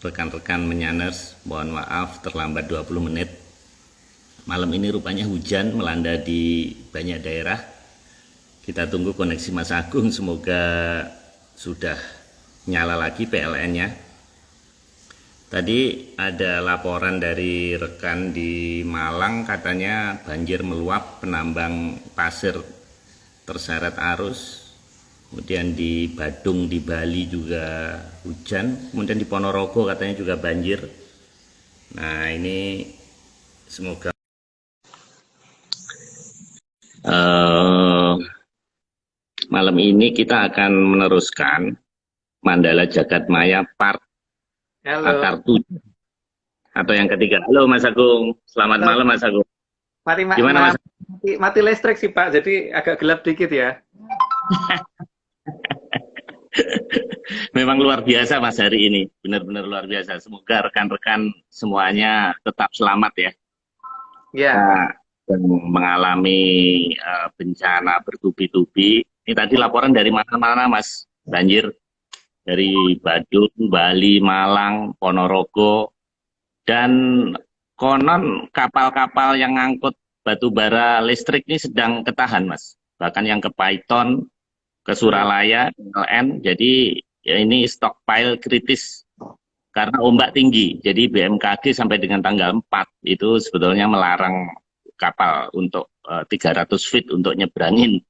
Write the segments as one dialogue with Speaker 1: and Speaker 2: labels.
Speaker 1: rekan-rekan menyaners, mohon maaf terlambat 20 menit. Malam ini rupanya hujan melanda di banyak daerah. Kita tunggu koneksi Mas Agung, semoga sudah nyala lagi PLN-nya. Tadi ada laporan dari rekan di Malang, katanya banjir meluap, penambang pasir terseret arus. Kemudian di Badung, di Bali juga hujan. Kemudian di Ponorogo katanya juga banjir. Nah, ini semoga malam ini kita akan meneruskan Mandala Jagat Maya part
Speaker 2: Halo,
Speaker 1: akar 7 atau yang ketiga. Halo Mas Agung, selamat
Speaker 2: halo.
Speaker 1: malam Mas Agung.
Speaker 2: Mati,
Speaker 1: Gimana Mas?
Speaker 2: mati listrik sih Pak, jadi agak gelap dikit ya.
Speaker 1: Memang luar biasa Mas hari ini, benar-benar luar biasa. Semoga rekan-rekan semuanya tetap selamat ya.
Speaker 2: Ya, Pak.
Speaker 1: Nah, yang mengalami bencana bertubi-tubi. Ini tadi laporan dari mana-mana Mas? Banjir dari Badung, Bali, Malang, Ponorogo, dan konon kapal-kapal yang ngangkut batu bara listrik ini sedang ketahan Mas. Bahkan yang ke Python, ke
Speaker 2: Hmm.
Speaker 1: Suralaya, PLN, jadi ya ini stockpile kritis karena ombak tinggi. Jadi BMKG sampai dengan tanggal 4 itu sebetulnya melarang kapal untuk 300 feet untuk nyebrangin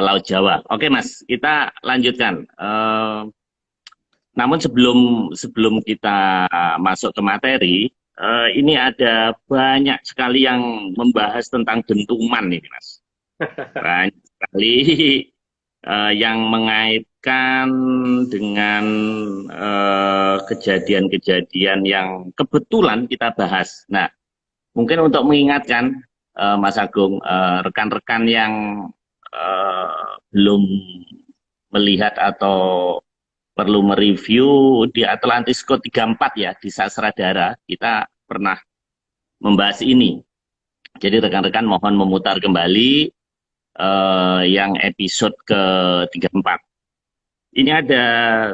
Speaker 1: Laut Jawa. Oke Mas, kita lanjutkan. Namun sebelum sebelum kita masuk ke materi, ini ada banyak sekali yang membahas tentang dentuman ini Mas. Banyak sekali yang mengaitkan dengan kejadian-kejadian yang kebetulan kita bahas. Nah, mungkin untuk mengingatkan Mas Agung, rekan-rekan yang belum melihat atau perlu mereview di Atlantis Code 34 ya, di Sasradara, kita pernah membahas ini. Jadi rekan-rekan mohon memutar kembali yang episode ke-34. Ini ada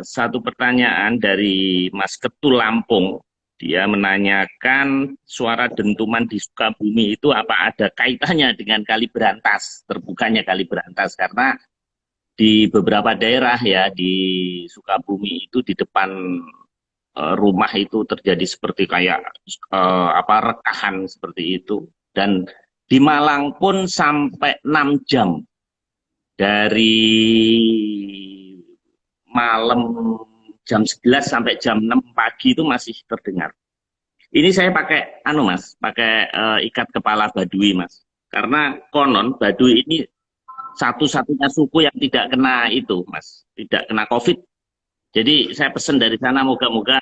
Speaker 1: satu pertanyaan dari Mas Ketul Lampung. Dia menanyakan suara dentuman di Sukabumi itu apa ada kaitannya dengan Kali Berantas, terbukanya Kali Berantas. Karena di beberapa daerah ya di Sukabumi itu di depan rumah itu terjadi seperti kayak rekahan seperti itu. Dan di Malang pun sampai 6 jam dari malam jam 11 sampai jam 6 pagi itu masih terdengar. Ini saya pakai Mas, pakai ikat kepala Baduy Mas. Karena konon Baduy ini satu-satunya suku yang tidak kena itu Mas, tidak kena COVID. Jadi saya pesan dari sana, moga-moga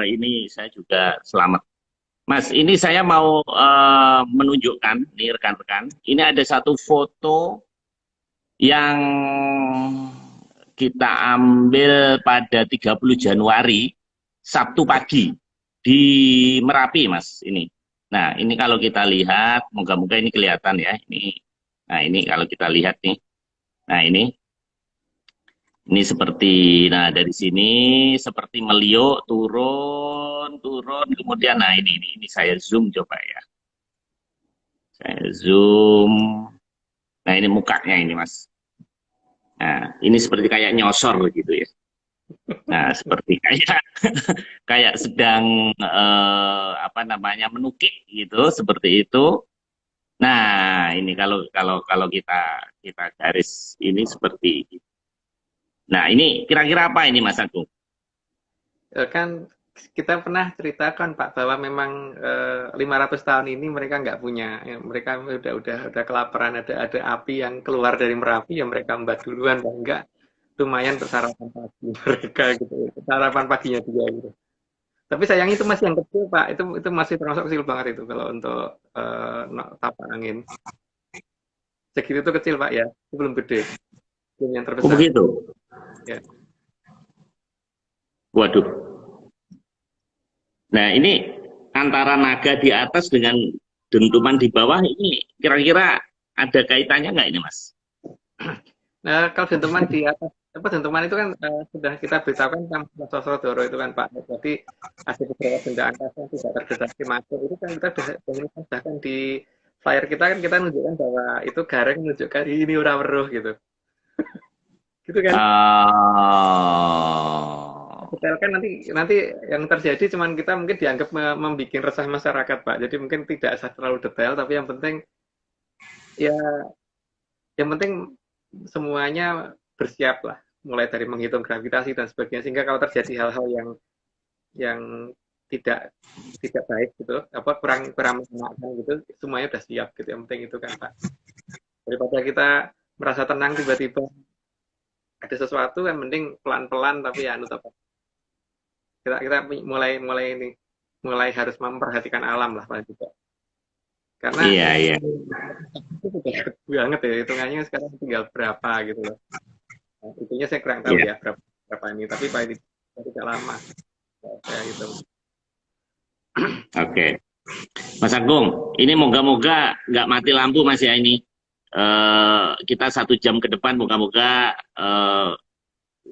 Speaker 1: ini saya juga selamat. Mas, ini saya mau menunjukkan nih rekan-rekan. Ini ada satu foto yang kita ambil pada 30 Januari, Sabtu pagi, di Merapi, Mas. Ini. Nah, ini kalau kita lihat, moga-moga ini kelihatan ya. Nah, ini kalau kita lihat nih. Nah, ini seperti, nah dari sini seperti meliuk, turun, turun, kemudian, nah ini saya zoom coba ya. Saya zoom. Nah, ini mukanya ini, Mas. Nah, ini seperti kayak nyosor gitu ya. Nah, seperti kayak kayak sedang apa namanya menukik gitu, seperti itu. Nah, ini kalau kalau kita kita garis ini seperti itu. Nah, ini kira-kira apa ini Mas Agung?
Speaker 2: Kan kita pernah ceritakan Pak bahwa memang 500 tahun ini mereka nggak punya, ya, mereka udah kelaparan, ada api yang keluar dari Merapi, ya mereka mbak duluan dan enggak lumayan untuk sarapan pagi mereka gitu, sarapan paginya juga gitu. Tapi sayangnya itu masih yang kecil Pak, itu masih termasuk kecil banget itu kalau untuk tapak angin. Segitu tuh kecil Pak ya, itu belum gede, belum yang
Speaker 1: Oh
Speaker 2: terbesar.
Speaker 1: begitu.
Speaker 2: Ya.
Speaker 1: Waduh. Nah, ini antara naga di atas dengan dentuman di bawah ini kira-kira ada kaitannya nggak ini, Mas?
Speaker 2: Nah, kalau dentuman di atas apa dentuman itu kan sudah kita beritahukan tentang Sosrodoro itu kan Pak. Jadi ada beberapa benda angkasa yang tidak terdeteksi masuk itu kan kita sudah bahkan di flyer kita kan kita menunjukkan bahwa itu garing menunjukkan ini udah weruh gitu. Gitu kan. Detail kan nanti nanti yang terjadi cuman kita mungkin dianggap membuat resah masyarakat Pak. Jadi mungkin tidak terlalu detail tapi yang penting ya yang penting semuanya bersiap lah mulai dari menghitung gravitasi dan sebagainya sehingga kalau terjadi hal-hal yang tidak tidak baik gitu apa kurang kurang menyenangkan gitu semuanya udah siap gitu yang penting itu kan Pak daripada kita merasa tenang tiba-tiba ada sesuatu yang mending pelan-pelan tapi ya anu apa kita mulai mulai ini mulai harus memperhatikan alam lah Pak juga karena
Speaker 1: Iya, iya.
Speaker 2: itu sudah banget ya hitungannya sekarang tinggal berapa gitu loh. Nah, itunya saya kurang tahu
Speaker 1: Iya.
Speaker 2: ya berapa ini tapi paling tidak lama ya gitu.
Speaker 1: Oke. Mas Agung, ini moga-moga nggak mati lampu Mas ya ini. Kita 1 jam ke depan moga-moga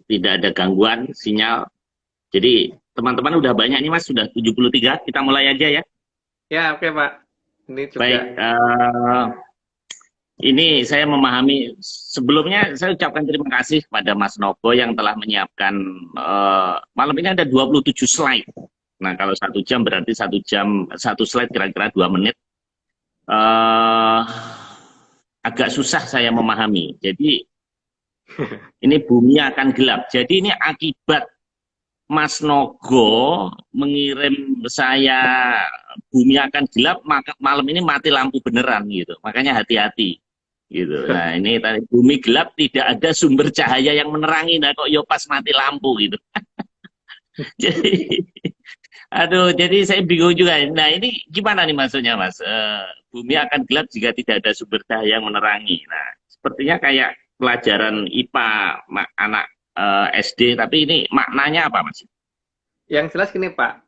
Speaker 1: tidak ada gangguan sinyal. Jadi teman-teman udah banyak nih Mas, sudah 73. Kita mulai aja ya.
Speaker 2: Ya oke Pak. Ini juga.
Speaker 1: Baik, ini saya memahami, sebelumnya saya ucapkan terima kasih kepada Mas Novo yang telah menyiapkan, malam ini ada 27 slide. Nah kalau 1 jam berarti 1 jam, 1 slide kira-kira 2 menit. Agak susah saya memahami. Jadi ini bumi akan gelap. Jadi ini akibat Mas Nogo mengirim saya bumi akan gelap, maka malam ini mati lampu beneran gitu. Makanya hati-hati gitu. Nah ini tadi bumi gelap tidak ada sumber cahaya yang menerangi. Nah kok yo pas mati lampu gitu. Jadi aduh, jadi saya bingung juga. Nah ini gimana nih maksudnya Mas? Bumi akan gelap jika tidak ada sumber cahaya yang menerangi. Nah sepertinya kayak pelajaran IPA anak SD, tapi ini maknanya apa Mas?
Speaker 2: Yang jelas gini Pak,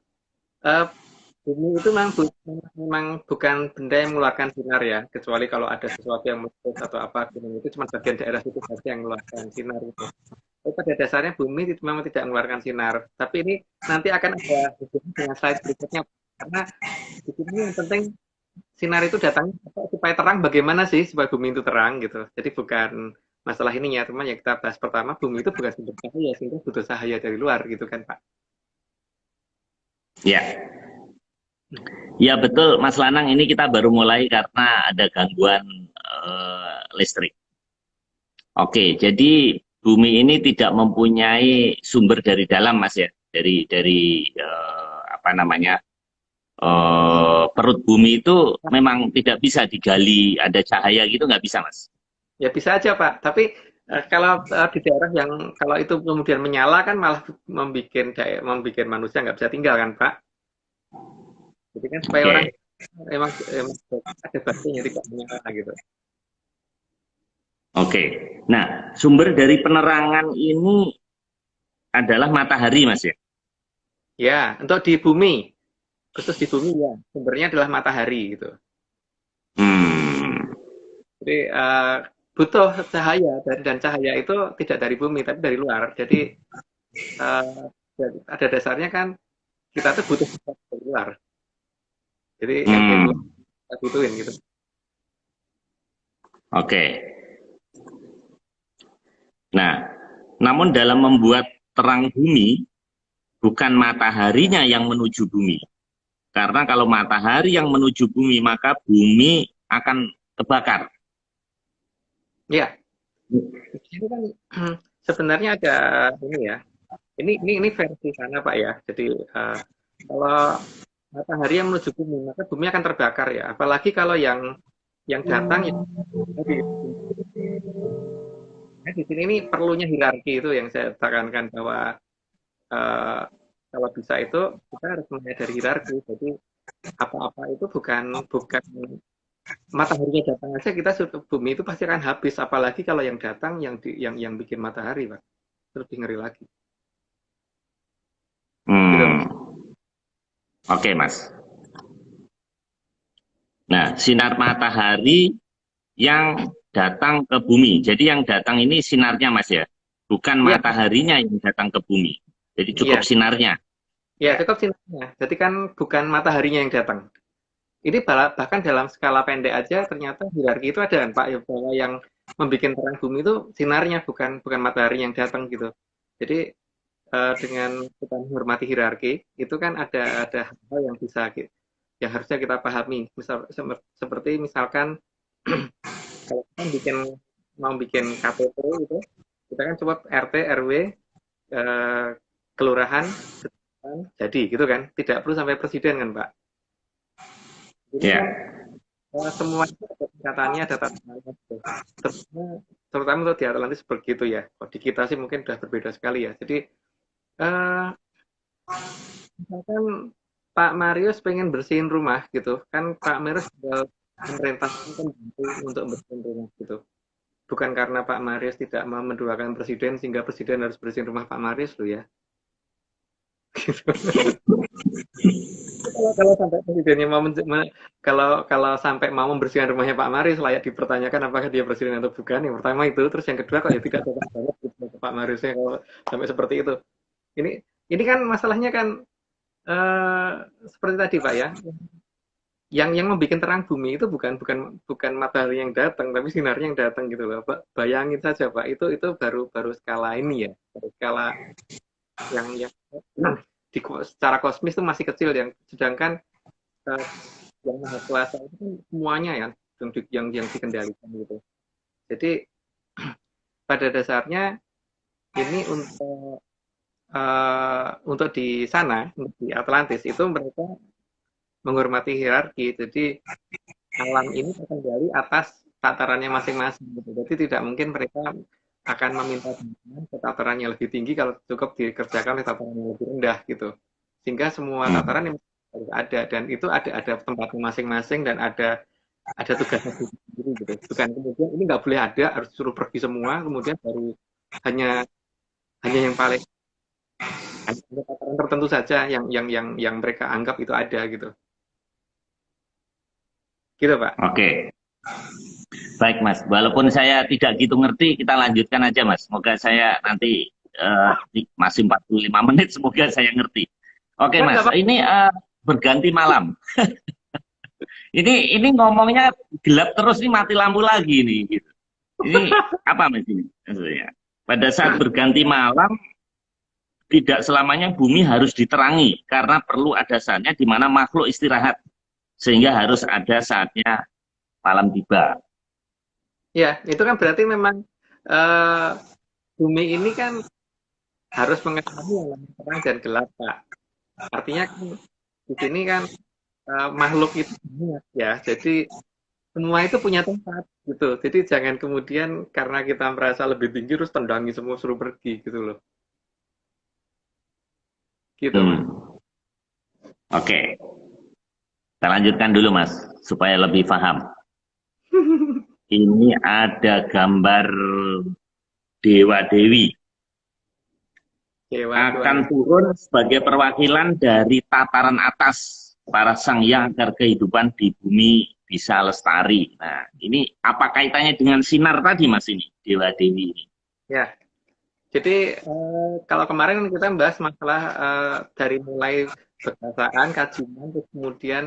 Speaker 2: bumi itu memang bukan benda yang mengeluarkan sinar ya, kecuali kalau ada sesuatu yang meletus atau apa, gunung itu cuma bagian daerah situ saja yang mengeluarkan sinar itu. Tapi pada dasarnya bumi itu memang tidak mengeluarkan sinar. Tapi ini nanti akan ada hubungan dengan slide berikutnya, karena di sini yang penting sinar itu datang supaya terang bagaimana sih supaya bumi itu terang gitu. Jadi bukan masalah ini ya, teman yang kita bahas pertama, bumi itu bukan sumber cahaya, sehingga butuh cahaya dari luar gitu kan Pak.
Speaker 1: Ya, ya betul Mas Lanang, ini kita baru mulai karena ada gangguan listrik. Oke, jadi bumi ini tidak mempunyai sumber dari dalam Mas ya, dari apa namanya, perut bumi itu memang tidak bisa digali, ada cahaya gitu nggak bisa Mas?
Speaker 2: Ya bisa aja Pak, tapi kalau di daerah yang kalau itu kemudian menyala kan malah membuat manusia nggak bisa tinggal kan Pak. Jadi kan supaya orang
Speaker 1: Oke.
Speaker 2: emang ada batasnya tidak menyala gitu.
Speaker 1: Oke, nah sumber dari penerangan ini adalah matahari Mas ya?
Speaker 2: Ya, untuk di bumi, khusus di bumi ya, sumbernya adalah matahari gitu.
Speaker 1: Hmm.
Speaker 2: Jadi butuh cahaya dan cahaya itu tidak dari bumi tapi dari luar. Jadi ada dasarnya kan kita tuh butuh sesuatu dari luar. Jadi yang dari luar kita butuhin gitu.
Speaker 1: Oke. Nah, namun dalam membuat terang bumi, bukan mataharinya yang menuju bumi. Karena kalau matahari yang menuju bumi, maka bumi akan terbakar.
Speaker 2: Ya, ini kan sebenarnya ada ini ya. Ini versi sana Pak ya. Jadi kalau matahari yang menuju bumi, maka bumi akan terbakar ya. Apalagi kalau yang datang ya. Nah, di sini ini perlunya hierarki itu yang saya tekankan bahwa kalau bisa itu kita harus menyadari hierarki. Jadi apa-apa itu bukan mataharinya datang aja kita bumi itu pasti akan habis. Apalagi kalau yang datang yang bikin matahari, Pak. Itu lebih ngeri lagi. Gitu.
Speaker 1: Oke, Mas. Nah, sinar matahari yang datang ke bumi. Jadi yang datang ini sinarnya Mas ya? bukan
Speaker 2: Iya,
Speaker 1: mataharinya yang datang ke bumi. Jadi cukup
Speaker 2: iya,
Speaker 1: sinarnya.
Speaker 2: ya
Speaker 1: Ya,
Speaker 2: cukup sinarnya. Jadi kan bukan mataharinya yang datang. Ini bahkan dalam skala pendek aja ternyata hierarki itu ada kan Pak, ya, bahwa yang membuat terang bumi itu sinarnya bukan bukan matahari yang datang gitu. Jadi dengan kita menghormati hierarki itu kan ada hal yang bisa yang harusnya kita pahami. Misal seperti misalkan kalau kita mau bikin KTP gitu, kita kan coba RT, RW, eh, kelurahan, jadi gitu kan. Tidak perlu sampai presiden kan Pak. Jadi kan
Speaker 1: ya,
Speaker 2: semua itu ada tingkatannya, ada tatatannya gitu. Terutama, terutama untuk di Atlantis begitu ya. Kalau di kita sih mungkin sudah berbeda sekali ya. Jadi eh, misalkan Pak Marius pengen bersihin rumah gitu, kan Pak Marius tinggal pemerintah kan bantu untuk bersihin rumah gitu. Bukan karena Pak Marius tidak mau mendoakan presiden sehingga presiden harus bersihin rumah Pak Marius loh ya. Kalau sampai presidennya kalau sampai mau membersihkan rumahnya Pak Marius layak dipertanyakan apakah dia presiden atau bukan. Yang pertama itu, terus yang kedua kok ya tidak cocok banget gitu Pak Mariusnya kalau sampai seperti itu. Ini ini kan masalahnya kan eh, seperti tadi Pak ya. Yang membuat terang bumi itu bukan bukan bukan matahari yang datang, tapi sinarnya yang datang gitu loh. Pak. Bayangin saja Pak, itu baru baru skala ini ya, baru skala yang secara kosmis itu masih kecil yang sedangkan eh, yang maha kuasa itu kan semuanya ya yang dikendalikan gitu. Jadi pada dasarnya ini untuk di sana untuk di Atlantis itu mereka menghormati hierarki. Jadi alam ini terkendali atas tatarannya masing-masing gitu. Jadi tidak mungkin mereka akan meminta bantuan ke tataran yang lebih tinggi kalau cukup dikerjakan di tataran yang lebih rendah gitu. Sehingga semua
Speaker 1: hmm.
Speaker 2: tataran yang harus ada dan itu ada tempatnya masing-masing dan ada tugasnya sendiri gitu. Bukan kemudian ini nggak boleh ada harus suruh pergi semua kemudian baru hanya hanya yang paling hanya tataran tertentu saja yang mereka anggap itu ada gitu. Gitu Pak.
Speaker 1: Oke. Baik, Mas. Walaupun saya tidak gitu ngerti, kita lanjutkan aja, Mas. Semoga saya nanti masih 45 menit, semoga saya ngerti. Oke,
Speaker 2: Nggak
Speaker 1: Mas.
Speaker 2: apa-apa.
Speaker 1: Ini berganti malam. Ini ngomongnya gelap terus, ini mati lampu lagi nih. Gitu. Ini apa, Mas, ini? Maksudnya, pada saat berganti malam, tidak selamanya bumi harus diterangi, karena perlu ada saatnya di mana makhluk istirahat. Sehingga harus ada saatnya malam tiba.
Speaker 2: Ya, itu kan berarti memang eh, bumi ini kan harus mengetahui yang namanya terang dan gelap, Pak. Artinya kan di sini kan makhluk itu banyak ya. Jadi semua itu punya tempat gitu. Jadi jangan kemudian karena kita merasa lebih tinggi terus tendangi semua suruh pergi gitu loh. Gitu, Mas.
Speaker 1: Hmm. Oke, kita lanjutkan dulu, Mas, supaya lebih paham. Ini ada gambar Dewa Dewi
Speaker 2: Dewa
Speaker 1: akan
Speaker 2: Tuhan.
Speaker 1: turun sebagai perwakilan dari tataran atas para sang yang agar kehidupan di bumi bisa lestari. Nah, ini apa kaitannya dengan sinar tadi, Mas, ini Dewa Dewi ini?
Speaker 2: Ya, jadi kalau kemarin kan kita bahas masalah dari mulai berdasarkan kajian terus kemudian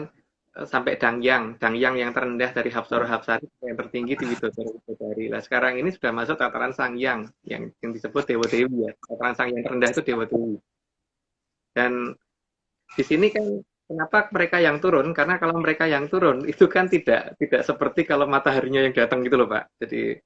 Speaker 2: sampai Dangyang, Dangyang yang terendah dari Hapsara Hapsari yang tertinggi di Widodari Widodari. Nah sekarang ini sudah masuk tataran Sangyang yang disebut Dewa Dewi ya. Tataran Sangyang terendah itu Dewa Dewi. Dan di sini kan kenapa mereka yang turun? Karena kalau mereka yang turun itu kan tidak seperti kalau mataharinya yang datang gitu loh Pak. Jadi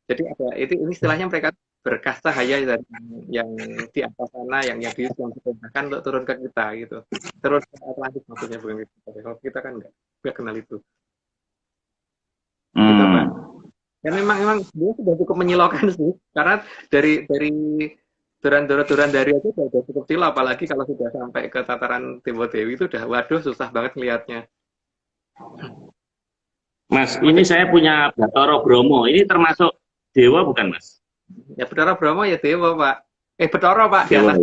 Speaker 2: ada itu ini istilahnya mereka berkah cahaya dari yang di atas sana yang diperintahkan untuk turun ke kita gitu. Terus ke Atlantis maksudnya bukan kita. Kalau kita kan nggak kenal itu. Gitu Pak.
Speaker 1: Hmm.
Speaker 2: Dan memang dia sudah cukup menyilaukan sih. Karena dari duran dari aja sudah cukup silau apalagi kalau sudah sampai ke tataran Dewa Dewi itu udah waduh susah banget ngelihatnya.
Speaker 1: Mas, ini
Speaker 2: Maksud
Speaker 1: saya punya Bathara Bromo. Ini termasuk dewa bukan, Mas?
Speaker 2: ya Bathara Brahma ya Dewa Pak. Bathara Pak di
Speaker 1: Dewa.
Speaker 2: atas.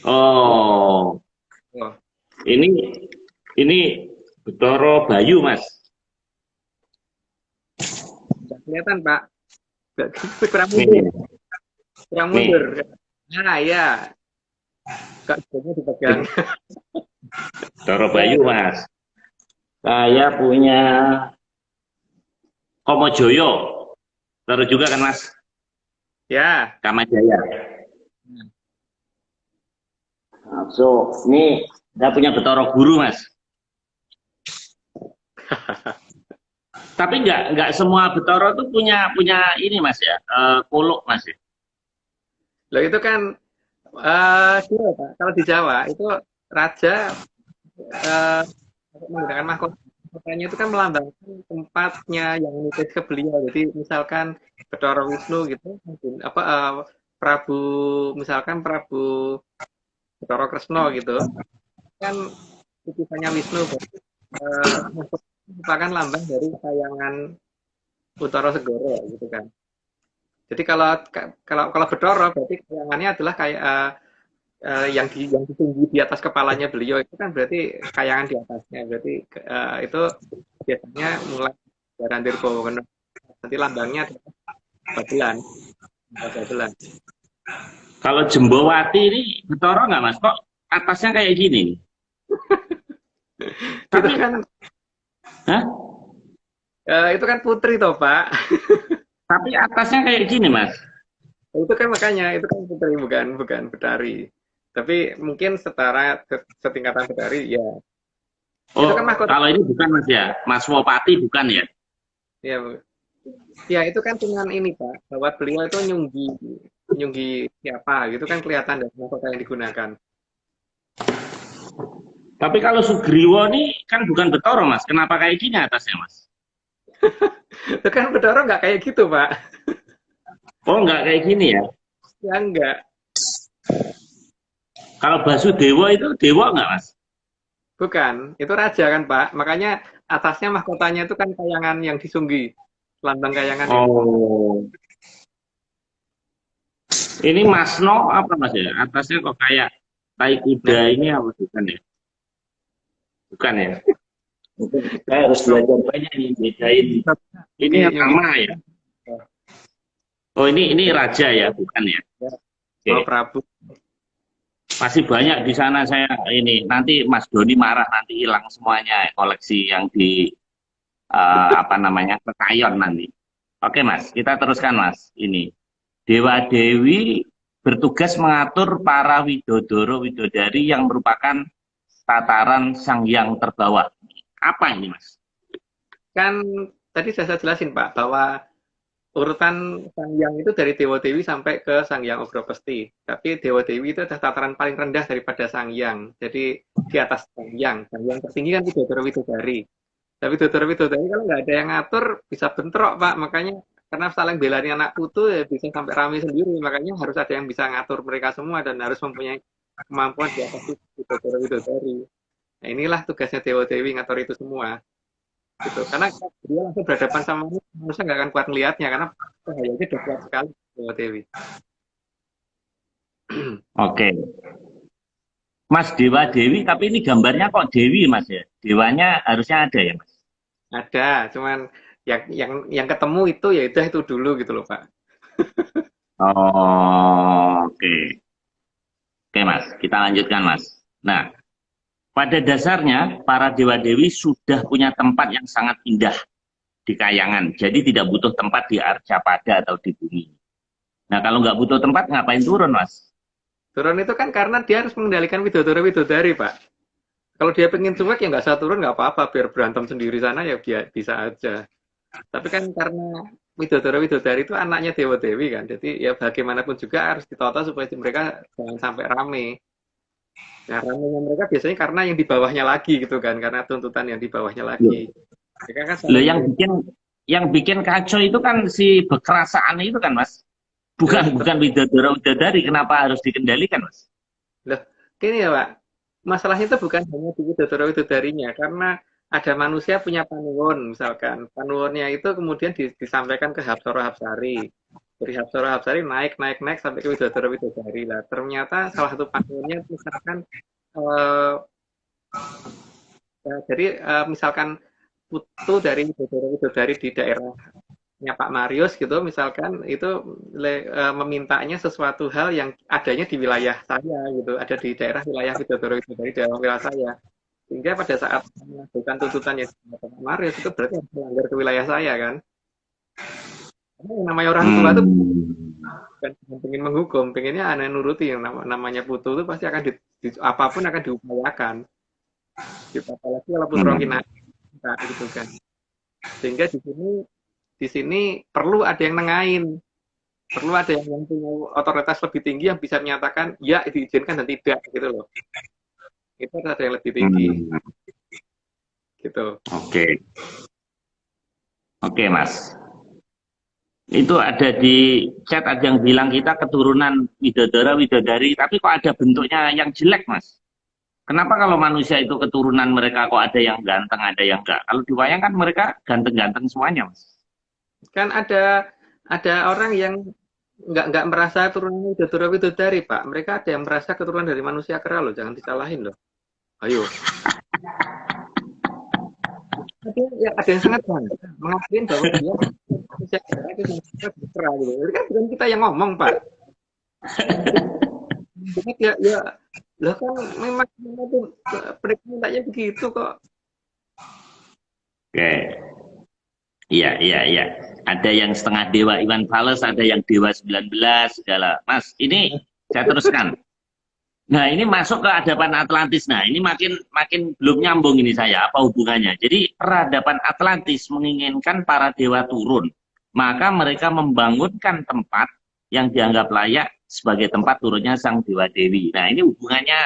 Speaker 1: Oh,
Speaker 2: Oh,
Speaker 1: ini ini Bathara Bayu, Mas.
Speaker 2: nggak kelihatan Pak. Nggak, kurang
Speaker 1: Ini.
Speaker 2: mungkin. kurang
Speaker 1: Nih,
Speaker 2: mundur. Nah, ya, Kak Jokowi dipegang.
Speaker 1: Doro
Speaker 2: Ya,
Speaker 1: Bayu, Mas. Saya punya Komojoyo. Terus juga kan, Mas,
Speaker 2: ya.
Speaker 1: Kamajaya. Nah, so, ini saya punya Betoro Guru, Mas. Tapi nggak semua Betoro tuh punya ini, Mas ya, kolok, Mas ya.
Speaker 2: Loh itu kan gila, Pak. Kalau di Jawa itu raja eh, menggunakan mahkota. Mahkotanya itu kan melambangkan tempatnya yang menitip ke beliau. Jadi misalkan Bathara Wisnu gitu, mungkin apa Prabu misalkan Prabu Bathara Kresna gitu, kan titisannya Wisnu. Mahkota merupakan lambang dari kayangan Utara Segoro gitu kan. Jadi kalau Bathara berarti kayangannya adalah kayak yang ditinggi di atas kepalanya beliau itu kan berarti kayangan di atasnya. Berarti itu biasanya mulai dari Dirgowono. Nanti lambangnya adalah Babelan. Babelan.
Speaker 1: Kalau Jembowati ini Betoro nggak, Mas? Kok atasnya kayak gini?
Speaker 2: Itu
Speaker 1: Tapi,
Speaker 2: kan
Speaker 1: hah?
Speaker 2: itu kan putri toh Pak.
Speaker 1: Tapi atasnya kayak gini, Mas.
Speaker 2: Itu kan makanya itu kan putri bukan bukan Betari. Tapi mungkin setara setingkatan Betari ya. Itu kan
Speaker 1: Oh,
Speaker 2: mahkota.
Speaker 1: kalau ini bukan, Mas ya. Mas Wopati bukan ya?
Speaker 2: Ya, ya itu kan cuman ini Pak, bahwa beliau itu nyunggi nyunggi siapa gitu kan kelihatan dari mahkota yang digunakan.
Speaker 1: Tapi kalau Sugriwo ini kan bukan Betoro, Mas. Kenapa kayak gini atasnya, Mas?
Speaker 2: Itu kan Bedoro nggak kayak gitu Pak.
Speaker 1: Oh, nggak kayak gini ya.
Speaker 2: Ya enggak.
Speaker 1: Kalau Basudewo itu dewa nggak, Mas?
Speaker 2: Bukan, itu raja kan Pak. Makanya atasnya mahkotanya itu kan kayangan yang disunggi. Lambang kayangan yang
Speaker 1: Oh, ini Masno apa, Mas ya? Atasnya kok kayak tai kuda
Speaker 2: nah,
Speaker 1: ini apa bukan ya? Bukan ya? Mungkin saya harus belajar banyak nih bedain. Ini yang
Speaker 2: nyunggi
Speaker 1: sama ya. Oh, ini raja ya, bukan ya? Oke.
Speaker 2: Bawa Prabu.
Speaker 1: Masih banyak di sana saya ini. Nanti Mas Doni marah, nanti hilang semuanya koleksi yang di apa namanya Pekayon nanti. Oke, Mas, kita teruskan, Mas. Ini Dewa Dewi bertugas mengatur para widodoro widodari yang merupakan tataran sang yang terbawah. Apa ini, Mas?
Speaker 2: Kan tadi saya jelasin Pak bahwa urutan Sang Hyang itu dari Dewa Dewi sampai ke Sang Hyang Ograpesti. Tapi Dewa Dewi itu adalah tataran paling rendah daripada Sang Hyang. Jadi di atas Sang Hyang. Sang Hyang tertinggi kan Widodoro Widodari. Tapi Widodoro Widodari kalau nggak ada yang ngatur bisa bentrok Pak. Makanya karena saling belani anak putu ya bisa sampai rame sendiri. Makanya harus ada yang bisa ngatur mereka semua dan harus mempunyai kemampuan di atas Widodoro Widodari. Nah inilah tugasnya Dewa Dewi ngatur itu semua gitu karena dia langsung berhadapan sama manusia nggak akan kuat melihatnya karena cahayanya udah kuat sekali Dewa Dewi.
Speaker 1: Oke. Mas Dewa Dewi, tapi ini gambarnya kok Dewi, Mas ya? Dewanya harusnya ada ya, Mas?
Speaker 2: Ada cuman yang ketemu itu ya itu dulu gitu loh Pak.
Speaker 1: Oh, oke. Oke, Mas. Kita lanjutkan, Mas. Nah, pada dasarnya para dewa-dewi sudah punya tempat yang sangat indah di kayangan. Jadi tidak butuh tempat di Arcapada atau di bumi. Nah, kalau nggak butuh tempat, ngapain turun, Mas?
Speaker 2: Turun itu kan karena dia harus mengendalikan Widodoro Widodari Pak. Kalau dia pengen cuek ya nggak usah turun nggak apa-apa biar berantem sendiri sana ya dia bisa aja. Tapi kan karena Widodoro Widodari itu anaknya Dewa Dewi kan, jadi ya bagaimanapun juga harus ditata supaya mereka jangan sampai rame. Nah, ramenya mereka biasanya karena yang di bawahnya lagi gitu kan, karena tuntutan yang di bawahnya
Speaker 1: Loh,
Speaker 2: lagi. Mereka kan
Speaker 1: loh,
Speaker 2: saling
Speaker 1: yang bikin kacau itu kan si bekerasaan itu kan, Mas? Bukan Widodoro Widodari. Kenapa harus dikendalikan, Mas?
Speaker 2: loh, gini ya Pak, masalahnya itu bukan hanya di Widodoro Widodarinya, karena ada manusia punya panuwun misalkan, panuwunnya itu kemudian disampaikan ke Hapsara Hapsari. Dari Hapsara Hapsari naik naik naik sampai ke Widodoro Widodari lah. Ternyata salah satu panuwunnya misalkan eh, jadi misalkan putu dari Widodoro Widodari di daerah Pak Marius gitu misalkan itu memintanya sesuatu hal yang adanya di wilayah saya gitu, ada di daerah wilayah Widodoro itu dari daerah wilayah saya. Sehingga pada saat mengajukan tuntutan yang Pak Marius itu berarti harus melanggar ke wilayah saya kan. Karena yang namanya orang tua itu bukan pengen menghukum, pengennya aneh nuruti yang namanya putu itu pasti akan apapun akan diupayakan. Gitu. Apalagi kalau putra kita gitu kan. Sehingga di sini perlu ada yang nengahin, perlu ada yang punya otoritas lebih tinggi yang bisa menyatakan ya diizinkan dan tidak gitu loh. Itu ada yang lebih tinggi gitu.
Speaker 1: Oke. Oke, Mas. Itu ada di chat ada yang bilang kita keturunan Widodara, Widodari, tapi kok ada bentuknya yang jelek, Mas? Kenapa kalau manusia itu keturunan mereka kok ada yang ganteng, ada yang enggak? Kalau di wayang kan mereka ganteng-ganteng semuanya, Mas.
Speaker 2: Kan ada orang yang nggak merasa keturunan Widodara Widodari, Pak. Mereka ada yang merasa keturunan dari manusia kera loh, jangan disalahin loh. Ayo. Ada yang sangat bangga mengakui bahwa dia manusia kera itu manusia kera gitu. Itu kan bukan kita yang ngomong, Pak. ya lah kan memang itu mereka mintanya begitu kok.
Speaker 1: Oke. Iya, iya, iya. Ada yang setengah dewa Iwan Fals, ada yang dewa 19, segala. Mas, ini saya teruskan. Nah, ini masuk ke hadapan Atlantis. Nah, ini makin belum nyambung ini saya. Apa hubungannya? Jadi, peradaban Atlantis menginginkan para dewa turun. Maka mereka membangunkan tempat yang dianggap layak sebagai tempat turunnya sang dewa dewi. Nah, ini hubungannya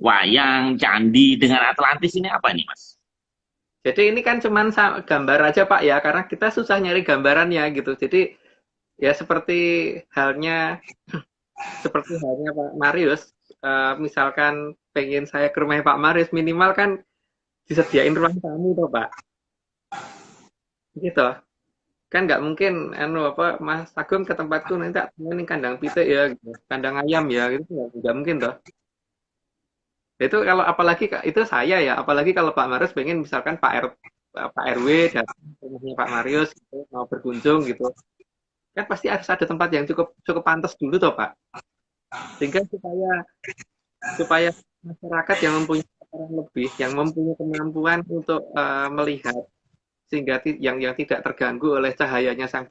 Speaker 1: wayang, candi dengan Atlantis ini apa nih, Mas?
Speaker 2: Jadi ini kan cuman gambar aja Pak ya, karena kita susah nyari gambarannya gitu. Jadi ya halnya seperti halnya Pak Marius, misalkan pengen saya ke rumah Pak Marius, minimal kan disediain ruang tamu toh Pak. Gitu. Kan nggak mungkin Mas Agung ke tempatku nanti ini kandang pitik ya, gitu. Kandang ayam ya, gitu nggak mungkin toh. Itu kalau apalagi itu saya ya, apalagi kalau Pak Marius pengen misalkan Pak RW datang ke rumahnya Pak Marius gitu, mau berkunjung gitu. Kan pasti harus ada tempat yang cukup pantas dulu toh Pak. Sehingga supaya masyarakat yang mempunyai orang lebih, yang mempunyai kemampuan untuk melihat sehingga yang tidak terganggu oleh cahayanya sang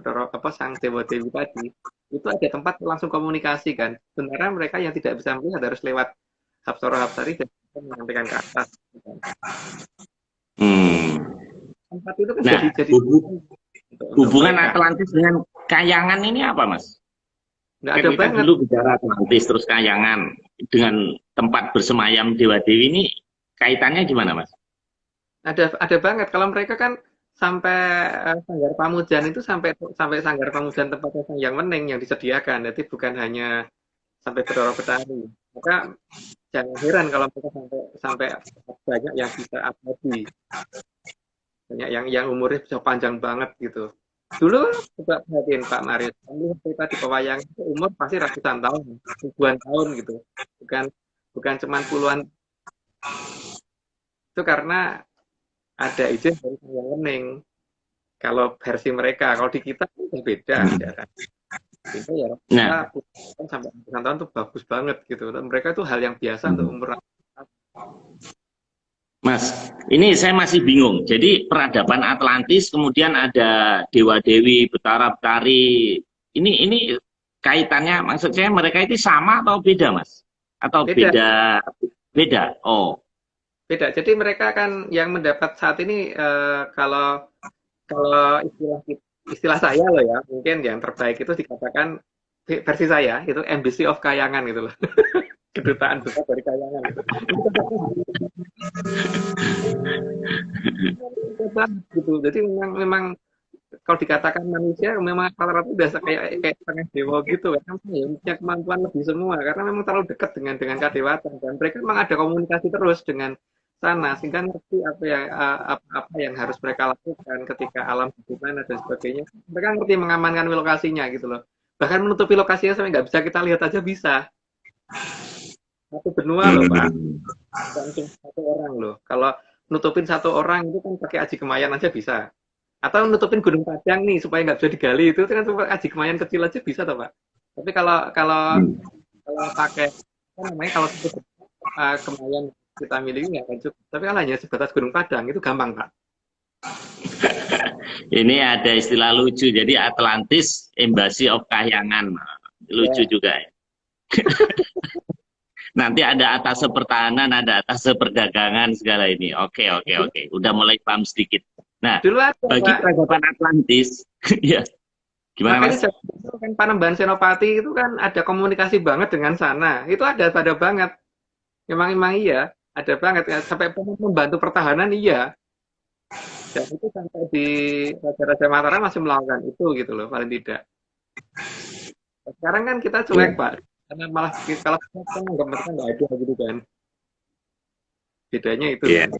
Speaker 2: dewa dewi tadi, itu ada tempat langsung komunikasi kan. Sementara mereka yang tidak bisa melihat harus lewat Hapsara Hapsari dan menyampaikan ke atas. Tempat itu kan jadi
Speaker 1: hubungan Atlantis dengan Kayangan ini apa, Mas?
Speaker 2: Nggak ada banget.
Speaker 1: Dulu bicara Atlantis terus Kayangan dengan tempat bersemayam dewa dewi ini kaitannya gimana, Mas?
Speaker 2: Ada banget. Kalau mereka kan sampai Sanggar Pamujan itu sampai Sanggar Pamujan tempatnya Sang Wening yang disediakan. Jadi bukan hanya sampai Bedoro Betari. Maka jangan heran kalau mereka sampai banyak yang bisa abadi. Banyak yang umurnya bisa panjang banget gitu. Dulu coba perhatiin Pak Marius, kamu cerita di pewayangan itu umur pasti ratusan tahun, ribuan tahun gitu. Bukan cuma puluhan. Itu karena ada izin dari Sang Wening. Kalau versi mereka, kalau di kita itu beda. Itu ya sampai ratusan tahun itu bagus banget gitu. Dan mereka itu hal yang biasa untuk umur.
Speaker 1: Mas, ini saya masih bingung. Jadi peradaban Atlantis, kemudian ada Dewa Dewi, Betara Betari. Ini kaitannya, maksud saya mereka itu sama atau beda, Mas? Atau beda? Beda. Oh.
Speaker 2: Beda. Jadi mereka kan yang mendapat saat ini kalau istilah saya loh ya, mungkin yang terbaik itu dikatakan versi saya itu Embassy of Kayangan gitu loh. Kedutaan besar dari Kayangan gitu. Jadi memang kalau dikatakan manusia memang rata-rata udah kayak setengah dewa gitu kan, ya punya kemampuan lebih semua karena memang terlalu dekat dengan kadewatan dan mereka memang ada komunikasi terus dengan sana sehingga ngerti apa yang harus mereka lakukan ketika alam gimana dan sebagainya. Mereka ngerti mengamankan lokasinya gitu loh. Bahkan menutupi lokasinya sampai nggak bisa kita lihat aja bisa. Satu benua loh Pak, langsung satu orang loh. Kalau nutupin satu orang itu kan pakai aji kemayan aja bisa. Atau nutupin Gunung Padang nih supaya nggak bisa digali itu kan cuma aji kemayan kecil aja bisa toh Pak. Tapi kalau kalau
Speaker 1: Hmm.
Speaker 2: kalau pakai apa namanya kalau kemayan kita miliki nggak akan cukup. Tapi kalau hanya sebatas Gunung Padang itu gampang Pak.
Speaker 1: Ini ada istilah lucu, jadi Atlantis Embassy of Kahyangan, lucu
Speaker 2: Ya.
Speaker 1: juga. Nanti ada atas pertahanan, ada atas perdagangan segala ini. Oke, oke, oke. Udah mulai paham sedikit. Nah,
Speaker 2: Dulu ada
Speaker 1: bagi
Speaker 2: Pak.
Speaker 1: peradaban Atlantis, ya gimana
Speaker 2: Makanya
Speaker 1: Mas?
Speaker 2: zaman dulu kan Panembahan Senopati itu kan ada komunikasi banget dengan sana. Itu ada pada banget. Memang iya, ada banget ya. Sampai membantu pertahanan iya. Dan itu sampai di Raja-Raja Mataram masih melakukan itu gitu loh, paling tidak. Sekarang kan kita cuek
Speaker 1: Iya.
Speaker 2: Pak. Karena malah kalau kita kan nggak mereka nggak ada gitu kan. Bedanya itu
Speaker 1: Iya.
Speaker 2: kan.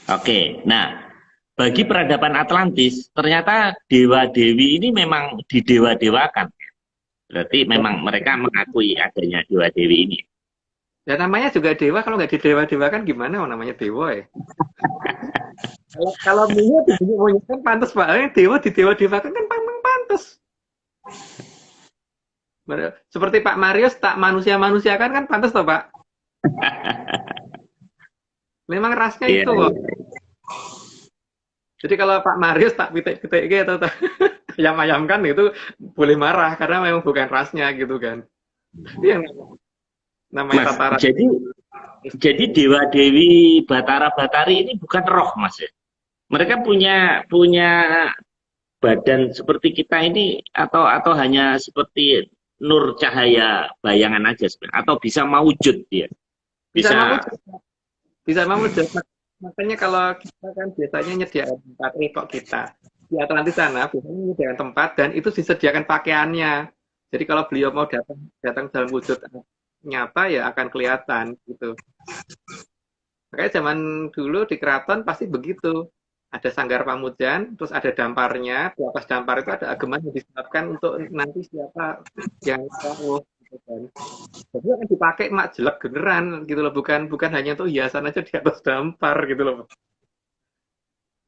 Speaker 1: Oke, nah bagi peradaban Atlantis, ternyata dewa-dewi ini memang didewa-dewakan. Berarti
Speaker 2: Ya,
Speaker 1: memang mereka mengakui adanya dewa-dewi ini.
Speaker 2: ya namanya juga dewa, kalau nggak didewa-dewa kan gimana oh, namanya dewa ya. Kalau monyet kan pantas Pak. Dewa didewa-dewakan kan memang pantas. Seperti Pak Marius tak manusia-manusia kan pantas toh Pak. Memang rasnya
Speaker 1: Iya,
Speaker 2: itu kok.
Speaker 1: iya.
Speaker 2: Jadi kalau Pak Marius tak pitik-pitik gitu atau ayam-ayam kan itu boleh marah karena memang bukan rasnya gitu kan. Itu yang namanya
Speaker 1: Mas,
Speaker 2: tataran.
Speaker 1: jadi dewa-dewi Batara-Batari ini bukan roh, Mas ya. Mereka punya punya badan seperti kita ini atau hanya seperti nur cahaya bayangan aja sebenarnya atau bisa mewujud dia.
Speaker 2: Bisa
Speaker 1: Bisa.
Speaker 2: mewujud, bisa mewujud. Makanya kalau kita kan biasanya nyediakan tempat kok kita di Atlantis sana biasanya menyediakan tempat dan itu disediakan pakaiannya. Jadi kalau beliau mau datang datang dalam wujud nyata ya akan kelihatan gitu. Makanya zaman dulu di keraton pasti begitu. Ada sanggar pamujan, terus ada damparnya. Di atas dampar itu ada ageman yang disiapkan untuk nanti siapa yang tahu. Gitu kan. Jadi akan dipakai mak jelek beneran gitu loh, bukan bukan hanya untuk hiasan aja di atas dampar gitu loh.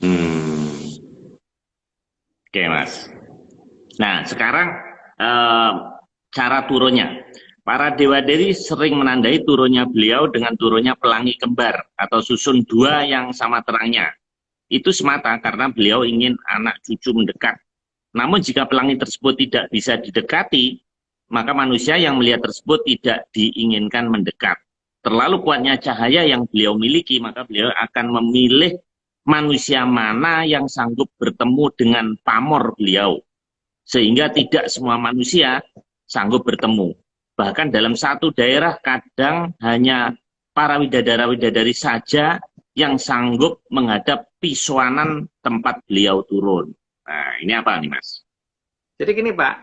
Speaker 1: Hmm. Oke, Mas. Nah, sekarang eh, cara turunnya. Para dewa-dewi sering menandai turunnya beliau dengan turunnya pelangi kembar atau susun dua yang sama terangnya. Itu semata karena beliau ingin anak cucu mendekat. Namun jika pelangi tersebut tidak bisa didekati, maka manusia yang melihat tersebut tidak diinginkan mendekat. Terlalu kuatnya cahaya yang beliau miliki, maka beliau akan memilih manusia mana yang sanggup bertemu dengan pamor beliau. Sehingga tidak semua manusia sanggup bertemu. Bahkan dalam satu daerah kadang hanya para widadara-widadari saja yang sanggup menghadap pisuanan tempat beliau turun. Nah, ini apa nih, Mas?
Speaker 2: Jadi gini Pak,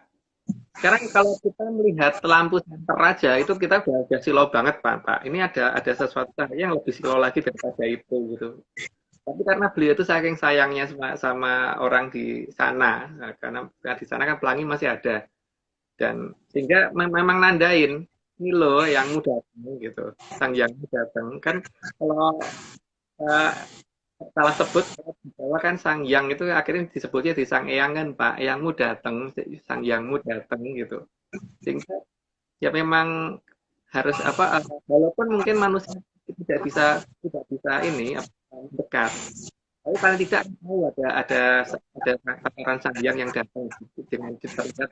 Speaker 2: sekarang kalau kita melihat lampu senter aja itu kita udah silau banget Pak. Ini ada sesuatu yang lebih silau lagi daripada itu gitu. Tapi karena beliau itu saking sayangnya sama orang di sana, nah, karena di sana kan pelangi masih ada. Dan sehingga memang nandain ini loh yang muda gitu, sang yang muda datang kan kalau eh, salah sebut bahwa kan sang yang itu akhirnya disebutnya di sang eyang kan Pak, eyangmu datang, sang yangmu datang gitu. Sehingga ya memang harus apa walaupun mungkin manusia tidak bisa ini dekat tapi paling tidak tahu ada takaran sang yang datang dengan terlihat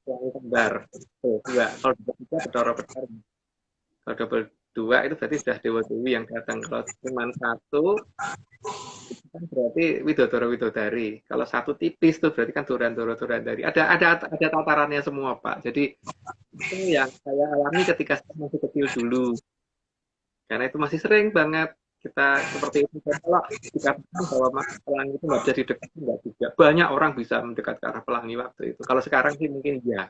Speaker 2: pelangi kembar. Tuh, dua. Kalau double tiga berdoa besar. Kalau double dua itu berarti sudah dewa dewi yang datang. Kalau cuma satu itu kan berarti widodoro widodari. Kalau satu tipis tuh berarti kan durandoro durandari. Ada tatarannya semua Pak. Jadi itu yang saya alami ketika saya masih kecil dulu. Karena itu masih sering banget kita seperti itu. Dan kalau dikatakan bahwa pelangi itu nggak bisa didekati, nggak juga. Banyak orang bisa mendekat ke arah pelangi waktu itu. Kalau sekarang sih mungkin ya,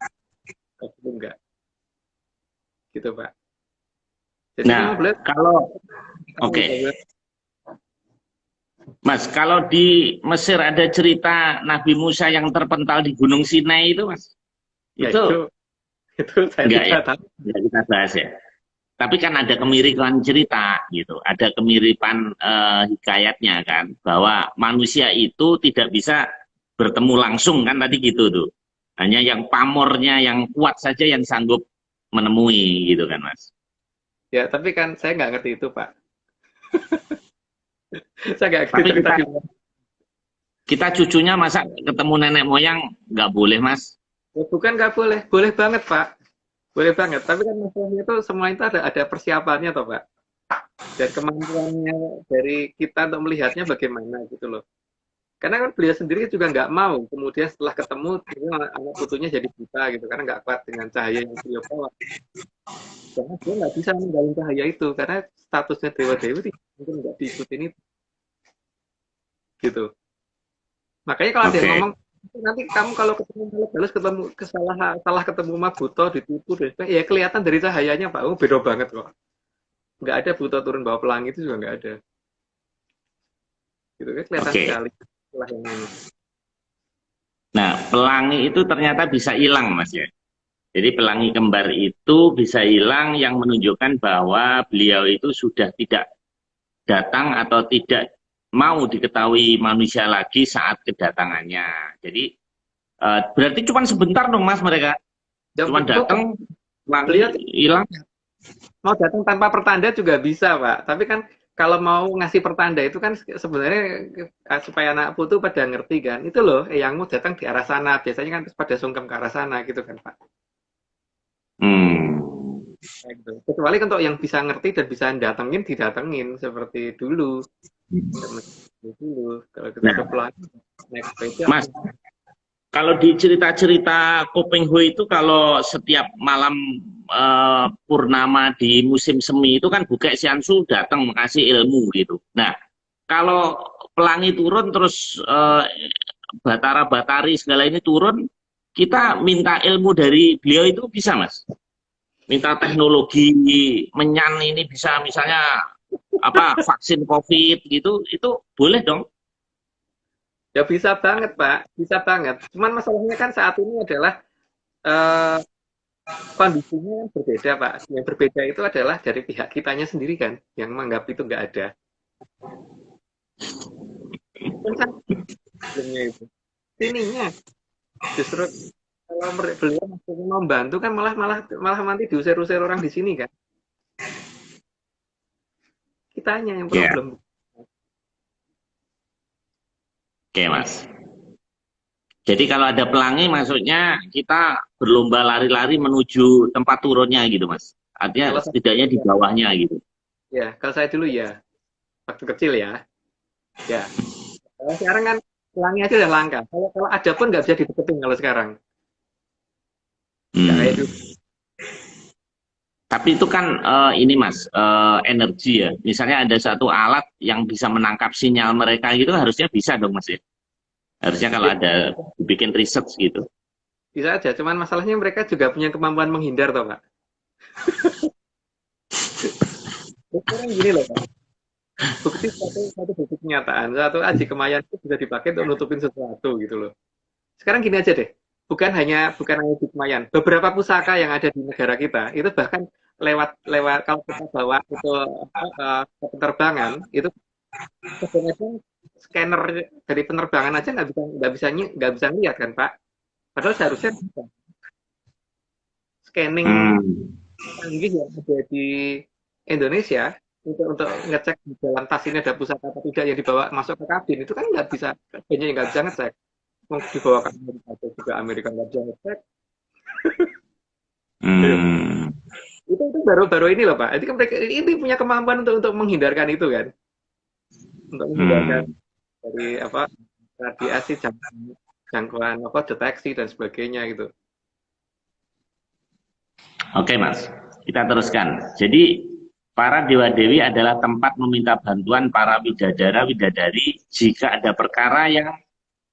Speaker 2: kalau itu enggak. Gitu Pak. Jadi memang
Speaker 1: Nah,
Speaker 2: boleh.
Speaker 1: kalau oke, Mas, kalau di Mesir ada cerita Nabi Musa yang terpental di Gunung Sinai itu, Mas,
Speaker 2: Ya itu
Speaker 1: itu
Speaker 2: itu saya
Speaker 1: enggak ya?
Speaker 2: tidak tahu.
Speaker 1: Enggak kita bahas ya. Tapi kan ada kemiripan cerita gitu, ada kemiripan hikayatnya kan, bahwa manusia itu tidak bisa bertemu langsung kan tadi gitu tuh. Hanya yang pamornya yang kuat saja yang sanggup menemui gitu kan Mas.
Speaker 2: Ya, tapi kan saya nggak ngerti itu, Pak. Saya nggak ngerti
Speaker 1: Tapi
Speaker 2: cerita
Speaker 1: kita
Speaker 2: gimana.
Speaker 1: kita cucunya masa ketemu nenek moyang nggak boleh Mas?
Speaker 2: Ya, bukan nggak boleh, boleh banget, Pak. Boleh banget. Tapi kan masalahnya itu semua itu ada persiapannya, toh, Pak. Dan kemampuannya dari kita untuk melihatnya bagaimana gitu loh. Karena kan beliau sendiri juga nggak mau. Kemudian setelah ketemu, anak putunya jadi buta gitu. Karena nggak kuat dengan cahaya yang beliau bawa. Karena dia nggak bisa meninggalin cahaya itu. Karena statusnya dewa-dewi mungkin nggak diikutin itu. Gitu. Makanya kalau ada yang
Speaker 1: Oke,
Speaker 2: ngomong, nanti kamu kalau ketemu Malebalus ketemu salah ketemu Mabuto ditipu dan sebagainya, ya kelihatan dari cahayanya Pak, oh beda banget kok. Nggak ada Buto turun bawa pelangi itu juga nggak ada. Gitu kan kelihatan
Speaker 1: oke.
Speaker 2: sekali setelah yang ini.
Speaker 1: Nah, pelangi itu ternyata bisa hilang Mas ya. Jadi pelangi kembar itu bisa hilang yang menunjukkan bahwa beliau itu sudah tidak datang atau tidak mau diketahui manusia lagi saat kedatangannya. Jadi berarti cuma sebentar dong Mas mereka.
Speaker 2: Ya,
Speaker 1: Cuma datang,
Speaker 2: beliau
Speaker 1: pelangi hilang.
Speaker 2: mau datang tanpa pertanda juga bisa Pak. Tapi kan kalau mau ngasih pertanda itu kan sebenarnya supaya anak putu pada ngerti kan. Itu loh, yangmu datang di arah sana. Biasanya kan pada sungkem ke arah sana gitu kan Pak.
Speaker 1: Hmm.
Speaker 2: Kayak gitu. Kecuali untuk yang bisa ngerti dan bisa datengin, didatengin seperti dulu. Zaman dulu. Kalau kita udah
Speaker 1: Nah,
Speaker 2: pelan, naik sepeda.
Speaker 1: Mas, kalau di cerita-cerita Kopeng Ho itu kalau setiap malam purnama di musim semi itu kan Bukek Siansu datang mengasih ilmu gitu. Nah, kalau pelangi turun terus Batara Batari segala ini turun, kita minta ilmu dari beliau itu bisa Mas? Minta teknologi menyan ini bisa misalnya apa vaksin COVID gitu, itu boleh dong?
Speaker 2: Ya bisa banget, Pak. Bisa banget. Cuman masalahnya kan saat ini adalah eh, kondisinya kan berbeda, Pak. Yang berbeda itu adalah dari pihak kitanya sendiri kan, yang menganggap itu nggak ada. Kan sebelumnya itu. Sininya justru kalau beliau masih membantu kan malah malah malah nanti diusir-usir orang di sini kan. Kitanya yang
Speaker 1: Ya,
Speaker 2: problem.
Speaker 1: oke Mas. Jadi kalau ada pelangi maksudnya kita berlomba lari-lari menuju tempat turunnya gitu Mas. Artinya
Speaker 2: Kalau saya,
Speaker 1: setidaknya di bawahnya gitu.
Speaker 2: ya, kalau saya dulu ya, waktu kecil ya, ya. Kalau sekarang kan pelangi aja udah langka. Kalau ada pun nggak bisa dideketin kalau sekarang. Nggak kayak dulu.
Speaker 1: Hmm. Tapi itu kan ini Mas, energi ya. Misalnya ada satu alat yang bisa menangkap sinyal mereka gitu harusnya bisa dong Mas ya. Harusnya kalau
Speaker 2: Ya,
Speaker 1: ada bikin riset gitu.
Speaker 2: bisa aja. Cuman masalahnya mereka juga punya kemampuan menghindar, toh, Pak. Sekarang gini loh, Pak. Bukti satu bukti kenyataan, satu aji kemayan itu bisa dipakai untuk nutupin sesuatu gitu loh. Sekarang gini aja deh. Bukan hanya aji kemayan. Beberapa pusaka yang ada di negara kita itu bahkan lewat lewat kalau kita bawa itu ke penerbangan itu kadang scanner dari penerbangan aja nggak bisa ngeliat kan Pak. Padahal seharusnya bisa. Scanning
Speaker 1: Hmm.
Speaker 2: canggih yang ada di Indonesia untuk ngecek di dalam tas ini ada pusaka atau tidak yang dibawa masuk ke kabin itu kan nggak bisa banyak yang nggak bisa ngecek mau dibawa ke Amerika atau juga Amerika nggak bisa ngecek. Ayo.
Speaker 1: Hmm.
Speaker 2: Itu baru-baru ini loh Pak, jadi kan mereka ini punya kemampuan untuk menghindarkan itu kan, untuk menghindarkan
Speaker 1: Hmm.
Speaker 2: dari apa radiasi jangkauan apa deteksi dan sebagainya gitu.
Speaker 1: Oke Mas, kita teruskan. Jadi para dewa-dewi adalah tempat meminta bantuan para widadara-widadari jika ada perkara yang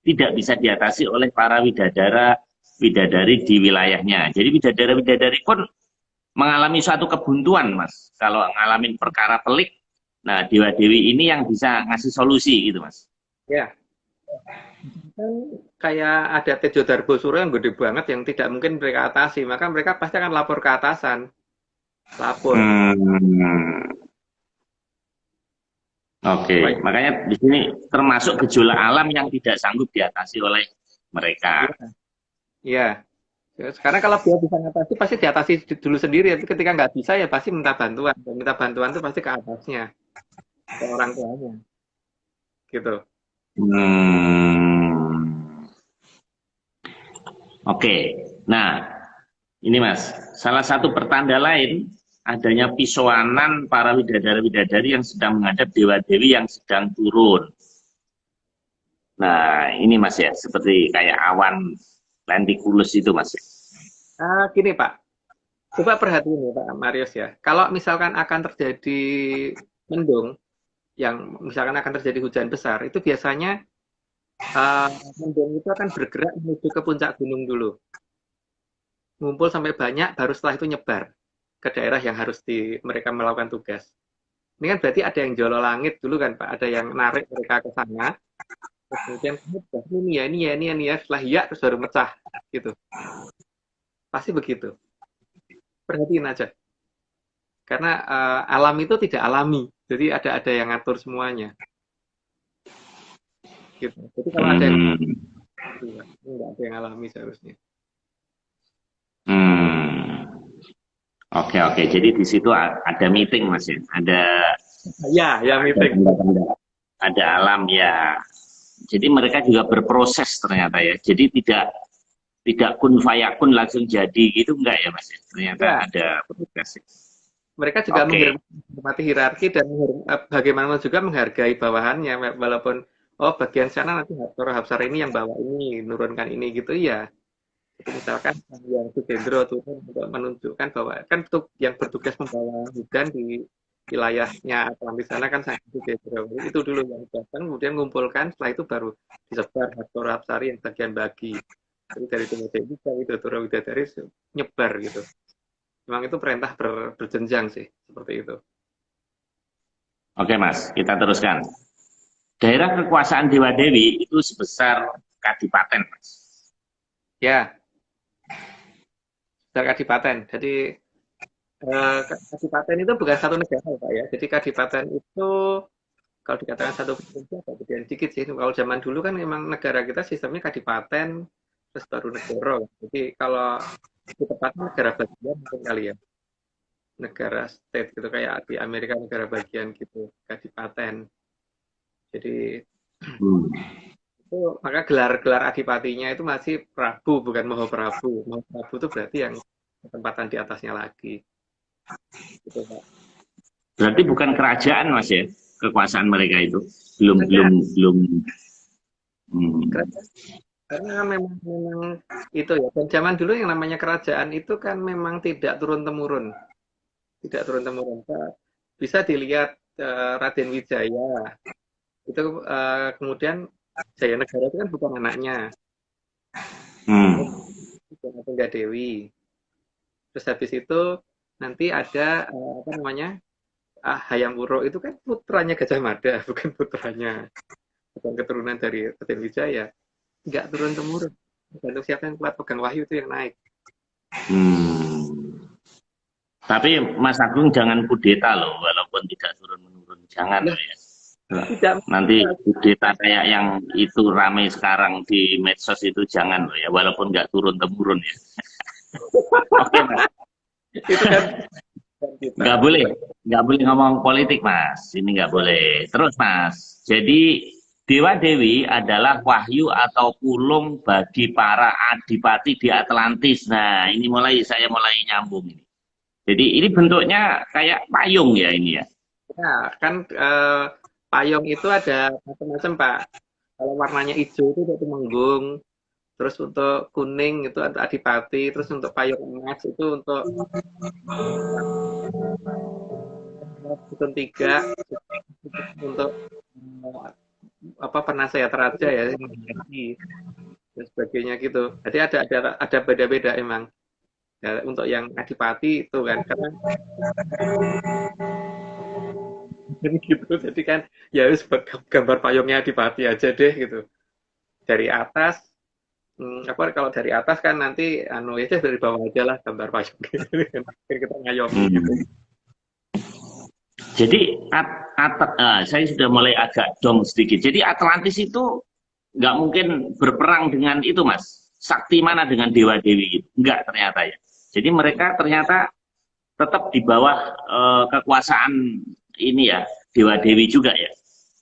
Speaker 1: tidak bisa diatasi oleh para widadara-widadari di wilayahnya. Jadi widadara-widadari pun mengalami suatu kebuntuan, Mas. Kalau ngalamin perkara pelik, nah dewa-dewi ini yang bisa ngasih solusi gitu, Mas.
Speaker 2: Ya, kan kayak ada Tejo Darbosuro yang gede banget yang tidak mungkin mereka atasi, maka mereka pasti akan lapor ke atasan. lapor.
Speaker 1: Hmm, oke.
Speaker 2: Supaya
Speaker 1: Makanya di sini termasuk gejolak alam yang tidak sanggup diatasi oleh mereka.
Speaker 2: iya, iya. Karena kalau dia bisa ngatasi pasti diatasi dulu sendiri. Tapi ketika nggak bisa ya pasti minta bantuan. Dan minta bantuan itu pasti ke atasnya, ke orang tuanya, gitu.
Speaker 1: Hmm, oke. Nah, ini Mas, salah satu pertanda lain adanya pisoanan para widadari-widadari yang sedang menghadap dewa-dewi yang sedang turun. Nah, ini Mas ya, seperti kayak awan lentikulus itu Mas.
Speaker 2: Gini Pak, coba perhatiin ya Pak Marius ya. Kalau misalkan akan terjadi mendung, yang misalkan akan terjadi hujan besar, itu biasanya eh, mendung itu akan bergerak menuju ke puncak gunung dulu. Ngumpul sampai banyak, baru setelah itu nyebar ke daerah yang harus mereka melakukan tugas. Ini kan berarti ada yang jolo langit dulu kan Pak, ada yang narik mereka ke sana, terus kemudian ini ya, ini ya, ini ya, ini ya, setelah iya terus baru mecah gitu. Pasti begitu. Perhatiin aja. Karena alam itu tidak alami. Jadi ada yang ngatur semuanya gitu. Jadi kalau ada yang
Speaker 1: Hmm,
Speaker 2: enggak ada yang alami seharusnya.
Speaker 1: hmm. Oke, oke. Jadi di situ ada meeting Mas ya.
Speaker 2: Ya, ya
Speaker 1: Ada
Speaker 2: meeting.
Speaker 1: tanda-tanda. Ada alam ya. Jadi mereka juga berproses ternyata ya. Jadi tidak kun fayakun langsung jadi gitu enggak ya Mas ya? Ternyata
Speaker 2: Ya,
Speaker 1: ada proses.
Speaker 2: mereka juga
Speaker 1: Oke.
Speaker 2: menghormati hierarki dan bagaimana juga menghargai bawahannya walaupun oh bagian sana nanti Hapsara Hapsara ini yang bawa ini nurunkan ini gitu ya. Jadi misalkan yang Sukendro turun untuk menunjukkan bahwa kan untuk yang bertugas membawa hujan di wilayahnya Atlantis sana kan saya Sukendro. Itu dulu yang datang kemudian mengumpulkan setelah itu baru disebar Hapsara Hapsari yang bagian bagi. Jadi dari Timothy bisa itu Turo Widadari nyebar gitu. Memang itu perintah berjenjang sih seperti itu.
Speaker 1: Oke Mas, kita teruskan. Daerah kekuasaan Dewa Dewi itu sebesar kadipaten Mas.
Speaker 2: Ya, dari kadipaten. Jadi kadipaten itu bukan satu negara Pak ya. Jadi kadipaten itu kalau dikatakan satu provinsi agak gedean dikit sih. Kalau zaman dulu kan memang negara kita sistemnya kadipaten terus baru negara. Jadi kalau di tepatnya negara bagian mungkin kali ya. Negara state gitu kayak di Amerika negara bagian gitu, kadipaten. Jadi
Speaker 1: Hmm.
Speaker 2: itu maka gelar-gelar adipatinya itu masih Prabu bukan Mahaprabu. Mahaprabu itu berarti yang ketempatan di atasnya lagi. Gitu, Pak.
Speaker 1: Berarti bukan kerajaan Mas ya, kekuasaan mereka itu. Belum belum
Speaker 2: Kerajaan,
Speaker 1: belum. Hmm.
Speaker 2: kerajaan karena memang itu ya. Dan zaman dulu yang namanya kerajaan itu kan memang tidak turun temurun, tidak turun temurun. Bisa dilihat Raden Wijaya itu kemudian Jaya Negara itu kan bukan anaknya,
Speaker 1: Hmm.
Speaker 2: Tunggal Dewi. Terus habis itu nanti ada apa namanya Hayam Wuruk itu kan putranya Gajah Mada, bukan putranya, bukan keturunan dari Raden Wijaya. Nggak turun temurun. Tergantung siapa yang kuat pegang wahyu itu yang naik.
Speaker 1: Hmm. Tapi Mas Agung jangan kudeta loh, walaupun tidak turun menurun, jangan
Speaker 2: Nah,
Speaker 1: loh ya.
Speaker 2: tidak
Speaker 1: Nanti kudeta kayak yang itu ramai sekarang di medsos itu jangan loh ya, walaupun nggak turun temurun ya. Oke Mas,
Speaker 2: itu kan kita
Speaker 1: nggak boleh, nggak boleh ngomong politik Mas, ini nggak boleh. Terus Mas, jadi Dewa Dewi adalah wahyu atau pulung bagi para adipati di Atlantis. Nah, ini saya mulai nyambung ini. Jadi ini bentuknya kayak payung ya ini ya.
Speaker 2: ya, kan payung itu ada macam-macam Pak. Kalau warnanya hijau itu untuk Temenggung, terus untuk kuning itu untuk Adipati, terus untuk payung emas itu untuk Sutun Tiga, untuk apa penasehat raja ya, dan sebagainya gitu. Jadi ada beda-beda emang. Ya, untuk yang Adipati itu kan karena jadi gitu. Jadi kan ya harus gambar payungnya Adipati aja deh gitu. Dari atas apa kalau dari atas kan nanti anu ya dari bawah aja lah gambar payung kita ngayomi gitu.
Speaker 1: Hmm. Jadi saya sudah mulai agak dong sedikit. Jadi Atlantis itu nggak mungkin berperang dengan itu, Mas. Sakti mana dengan dewa-dewi gitu. Nggak ternyata ya. Jadi mereka ternyata tetap di bawah kekuasaan ini ya, dewa-dewi juga ya.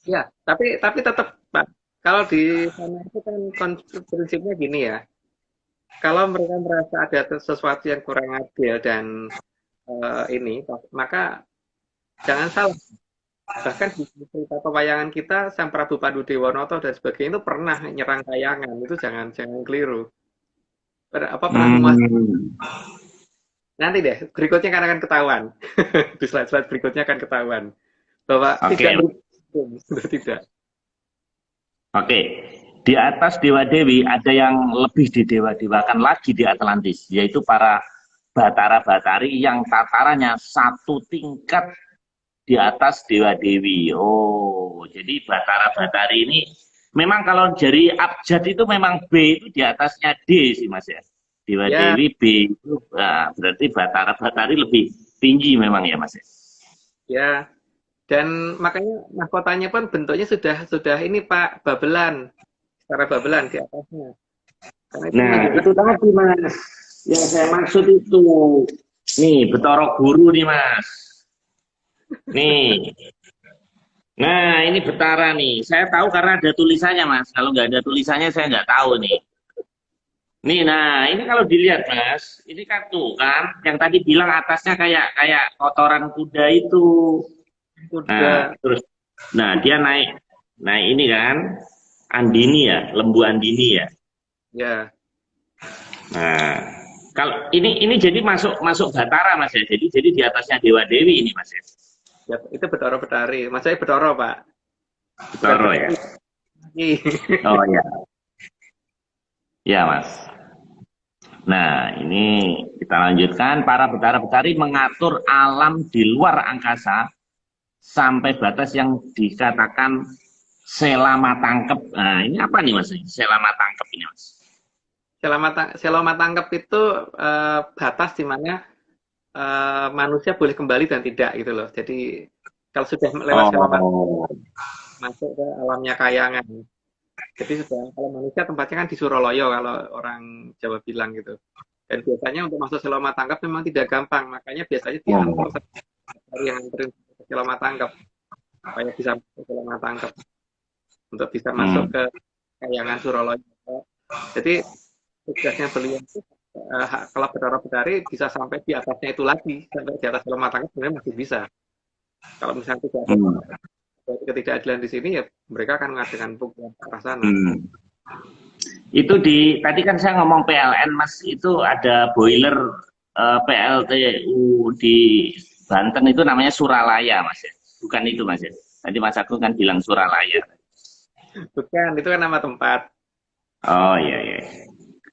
Speaker 2: Ya, tapi tetap Pak, kalau di sana itu kan prinsipnya gini ya. Kalau mereka merasa ada sesuatu yang kurang adil dan ini, maka jangan salah. Bahkan di cerita pewayangan kita, Sang Prabu Pandu Dewonoto dan sebagainya itu pernah nyerang kayangan. Itu jangan jangan keliru. Pernah menguasai.
Speaker 1: Hmm.
Speaker 2: Nanti deh, berikutnya akan ketahuan. Di slide-slide berikutnya akan ketahuan bahwa
Speaker 1: Oke,
Speaker 2: sudah tidak.
Speaker 1: oke. Di atas dewa-dewi ada yang lebih didewa-dewakan lagi di Atlantis, yaitu para Batara-Batari yang tatarannya satu tingkat di atas dewa-dewi. Oh, jadi Batara-Batari ini memang kalau dari abjad itu memang B itu di atasnya D sih Mas ya.
Speaker 2: Ya,
Speaker 1: Dewa-dewi B itu berarti Batara-Batari lebih tinggi memang ya Mas ya.
Speaker 2: ya. Dan makanya mahkotanya pun bentuknya sudah ini Pak, babelan. Secara babelan di atasnya. Karena itu
Speaker 1: Nah,
Speaker 2: menunjukkan
Speaker 1: itu tadi Mas. Yang saya maksud itu. Nih, Betara Guru nih Mas. Nih. Nah, ini Betara nih. Saya tahu karena ada tulisannya, Mas. Kalau nggak ada tulisannya, saya nggak tahu nih. Nih, nah, ini kalau dilihat, Mas, ini kan tuh kan, yang tadi bilang atasnya kayak kayak kotoran kuda itu. Nah,
Speaker 2: sudah
Speaker 1: terus, nah dia naik, nah ini kan Andini ya, lembu Andini ya.
Speaker 2: ya.
Speaker 1: Nah, kalau ini jadi masuk masuk Batara, Mas ya. Jadi di atasnya Dewa Dewi ini, Mas ya.
Speaker 2: Ya, itu Betoro Betari. Mas saya Betoro, Pak. Bukan
Speaker 1: Betara ya.
Speaker 2: Betari.
Speaker 1: Oh ya, ya Mas. Nah, ini kita lanjutkan. Para Betara-Betari mengatur alam di luar angkasa sampai batas yang dikatakan selama tangkep. Nah, ini apa nih Mas? Selama tangkep ini Mas.
Speaker 2: Selama tangkap itu batas di mana manusia boleh kembali dan tidak gitu loh. Jadi kalau sudah lewat selama
Speaker 1: Oh.
Speaker 2: masuk ke alamnya kayangan. Jadi sudah kalau manusia tempatnya kan di Suroloyo kalau orang Jawa bilang gitu. Dan biasanya untuk masuk selama tangkap memang tidak gampang, makanya biasanya diatur
Speaker 1: Oh.
Speaker 2: dari yang anterin ke selama tangkap supaya bisa masuk ke selama tangkap untuk bisa masuk
Speaker 1: Hmm.
Speaker 2: ke kayangan Suroloyo. Jadi tugasnya beliau itu kalau Betara Betari bisa sampai di atasnya itu lagi, sampai di atas selama tangkap sebenarnya masih bisa. Kalau misalnya tidak ada
Speaker 1: Hmm.
Speaker 2: ketidakadilan di sini ya mereka akan mengadakan pukulan ke arah sana.
Speaker 1: Hmm. Itu tadi kan saya ngomong PLN Mas, itu ada boiler PLTU di Banten itu namanya Suralaya Mas ya. Bukan itu Mas ya. Tadi Mas Agung kan bilang Suralaya.
Speaker 2: Bukan, itu kan nama tempat.
Speaker 1: Oh iya iya.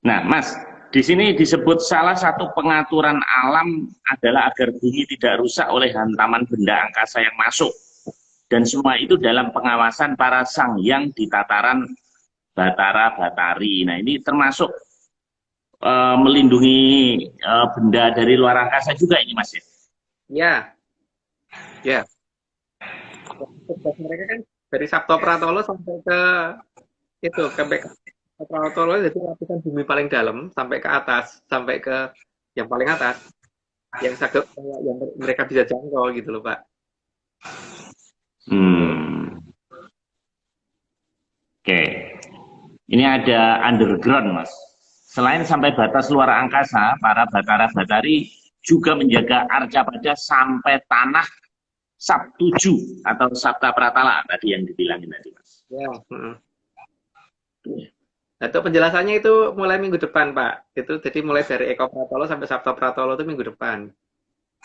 Speaker 1: Nah, Mas, di sini disebut salah satu pengaturan alam adalah agar bumi tidak rusak oleh hantaman benda angkasa yang masuk. Dan semua itu dalam pengawasan para sang yang di tataran Batara Batari. Nah, ini termasuk melindungi benda dari luar angkasa juga ini, Mas ya.
Speaker 2: Ya, ya. Tugas mereka kan dari Sabto Pratolo sampai ke itu ke Sabto Pratolo jadi lapisan bumi paling dalam sampai ke atas, sampai ke yang paling atas, yang sagap yang mereka bisa jangkau gitu loh, Pak.
Speaker 1: Hmm. Oke. Ini ada underground, Mas. Selain sampai batas luar angkasa, para Batara-Batari juga menjaga arca pada sampai tanah Sabtuju atau Sabta Pratala tadi yang dibilangin tadi, Mas.
Speaker 2: Ya. Nah, itu penjelasannya itu mulai minggu depan, Pak. Itu jadi mulai dari Eko Pratolo sampai Sabto Pratolo itu minggu depan.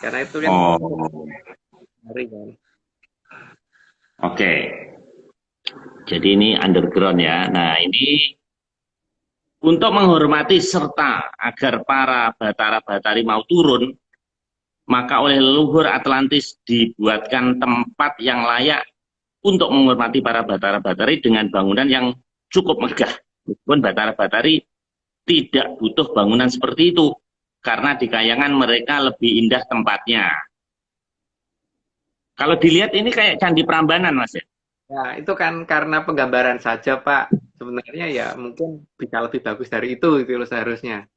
Speaker 2: Karena itu kan
Speaker 1: Oh,
Speaker 2: hari kan.
Speaker 1: oke. Jadi ini underground ya. Nah, ini untuk menghormati serta agar para Batara-Batari mau turun, maka oleh leluhur Atlantis dibuatkan tempat yang layak untuk menghormati para Batara-Batari dengan bangunan yang cukup megah. Meskipun Batara-Batari tidak butuh bangunan seperti itu. Karena di Kayangan mereka lebih indah tempatnya. Kalau dilihat ini kayak Candi Prambanan, Mas ya.
Speaker 2: Ya, itu kan karena penggambaran saja, Pak. Sebenarnya ya mungkin bisa lebih bagus dari itu loh seharusnya.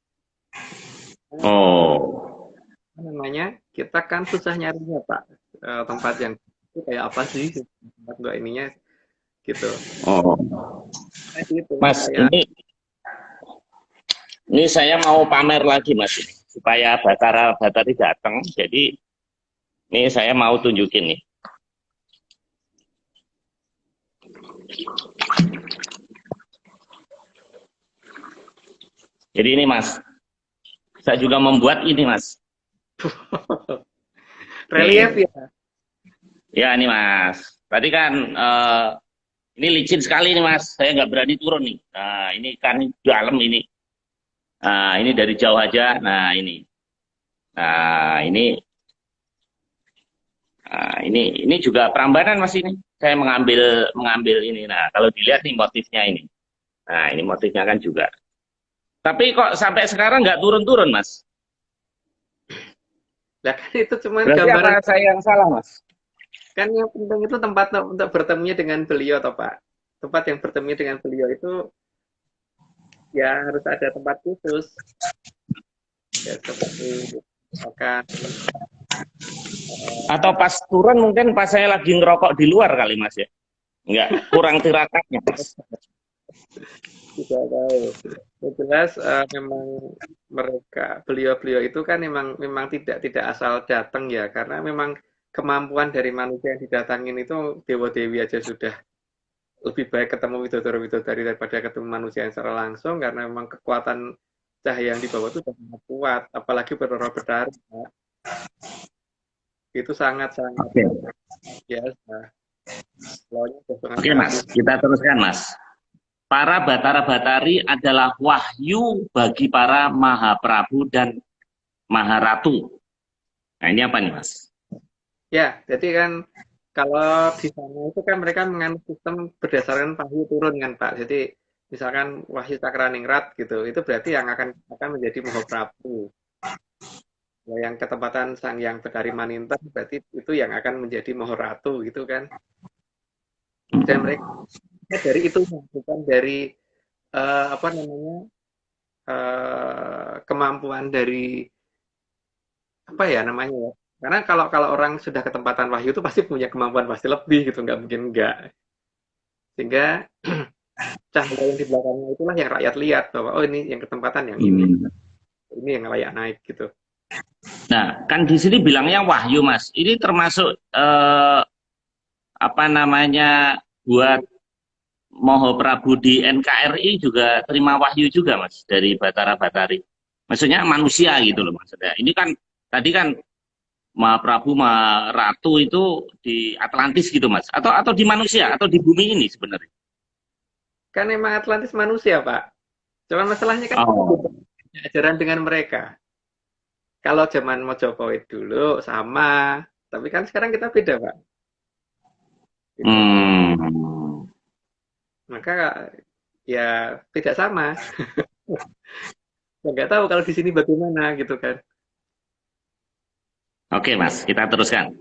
Speaker 1: Oh,
Speaker 2: Apa namanya? Kita kan susah nyarinya, Pak. Tempat yang itu kayak apa sih? Tempat enggak ininya gitu.
Speaker 1: oh,
Speaker 2: Nah, itu
Speaker 1: Mas,
Speaker 2: kayak
Speaker 1: ini saya mau pamer lagi, Mas, ini, supaya Batara Batari datang. Jadi ini saya mau tunjukin nih. Jadi ini, Mas, saya juga membuat ini, Mas.
Speaker 2: relief
Speaker 1: Nih,
Speaker 2: ya.
Speaker 1: ya ini, Mas. Tadi kan ini licin sekali nih, Mas. Saya nggak berani turun nih. Nah, ini kan dalam ini. Nah, ini dari jauh aja. Nah, ini. Nah, ini juga Prambanan, Mas, ini. Saya mengambil mengambil ini. Nah, kalau dilihat nih motifnya ini. Nah, ini motifnya kan juga. Tapi kok sampai sekarang nggak turun-turun, Mas?
Speaker 2: Lah kan itu cuman
Speaker 1: Berarti apa
Speaker 2: gambaran.
Speaker 1: saya yang salah, Mas?
Speaker 2: Kan yang penting itu tempat untuk bertemunya dengan beliau, toh Pak. Tempat yang bertemu dengan beliau itu ya harus ada tempat khusus. Ya seperti misalkan
Speaker 1: Atau pas turun mungkin pas saya lagi ngerokok di luar kali, Mas ya? Nggak, kurang tirakatnya, Mas.
Speaker 2: tidak tahu. Yang jelas memang beliau-beliau itu kan memang memang tidak asal datang ya, karena memang kemampuan dari manusia yang didatangin itu dewa dewi aja sudah lebih baik ketemu widodari daripada ketemu manusia yang secara langsung, karena memang kekuatan cahaya yang dibawa itu sangat kuat, apalagi berora berdarah, itu sangat sangat
Speaker 1: Oke,
Speaker 2: biasa. Lawannya sangat
Speaker 1: oke,
Speaker 2: sangat
Speaker 1: Mas. Kita teruskan, Mas. Para Batara Batari adalah wahyu bagi para Mahaprabu dan Maharatu. Nah, ini apa nih, Mas?
Speaker 2: ya. Jadi kan kalau di sana itu kan mereka menganut sistem berdasarkan wahyu turun kan Pak. Jadi misalkan wahyu Cakraningrat gitu, itu berarti yang akan menjadi Mahaprabu. Ya, yang ketempatan Sang Yang Betari Maninten berarti itu yang akan menjadi Maharatu gitu kan. Dan mereka dari itu bukan dari apa namanya kemampuan dari apa ya namanya ya. Karena kalau kalau orang sudah ketempatan wahyu itu pasti punya kemampuan pasti lebih gitu, nggak mungkin enggak. Sehingga cahaya yang di belakangnya itulah yang rakyat lihat bahwa oh ini yang ketempatan yang ini yang layak naik gitu.
Speaker 1: Nah, kan di sini bilangnya wahyu, Mas. Ini termasuk apa namanya buat Mahaprabu di NKRI juga terima wahyu juga, Mas, dari Batara Batari. Maksudnya manusia gitu loh maksudnya. Ini kan tadi kan Mahaprabu Maharatu itu di Atlantis gitu, Mas. Atau di manusia atau di bumi ini sebenarnya.
Speaker 2: Kan memang Atlantis manusia, Pak. Cuman masalahnya kan
Speaker 1: Oh.
Speaker 2: ajaran dengan mereka. Kalau zaman Mojopahit dulu sama, tapi kan sekarang kita beda, Pak. Gitu.
Speaker 1: Hmm.
Speaker 2: Maka ya tidak sama. Ya, nggak tahu kalau di sini bagaimana gitu kan.
Speaker 1: Oke, Mas, kita teruskan.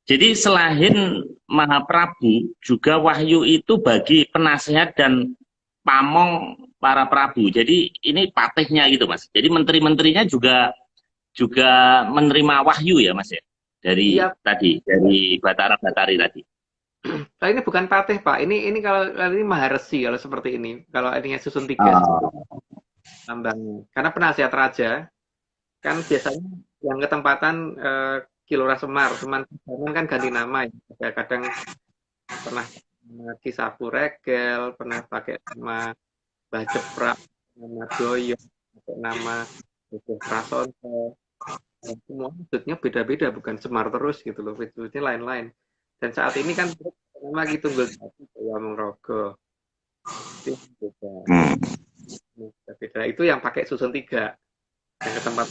Speaker 1: Jadi selain Mahaprabu, juga wahyu itu bagi penasehat dan pamong para prabu. Jadi ini patihnya gitu, Mas. Jadi menteri-menterinya juga juga menerima wahyu ya, Mas ya. Dari
Speaker 2: Iya,
Speaker 1: tadi, dari Batara Batari tadi.
Speaker 2: nah ini bukan patih, Pak. Ini ini Maharesi kalau seperti ini. Kalau ininya susun tiga
Speaker 1: Oh.
Speaker 2: lambangnya. Karena penasihat raja kan biasanya yang ketempatan Kilora Semar, cuman zaman kan ganti nama ya. Kadang pernah nama Ki Sapu Regel, pernah pakai nama Mbah Jeprak, nama Doyo, pakai nama Bojo Prasonto. Dan semua maksudnya beda-beda, bukan Semar terus gitu loh. Wujudnya lain-lain. Dan saat ini kan nama gitu Tunggul Jati, Dewa Mongrogo. Itu beda.
Speaker 1: Hmm.
Speaker 2: Beda. Itu yang pakai susun tiga. Yang ke tempat.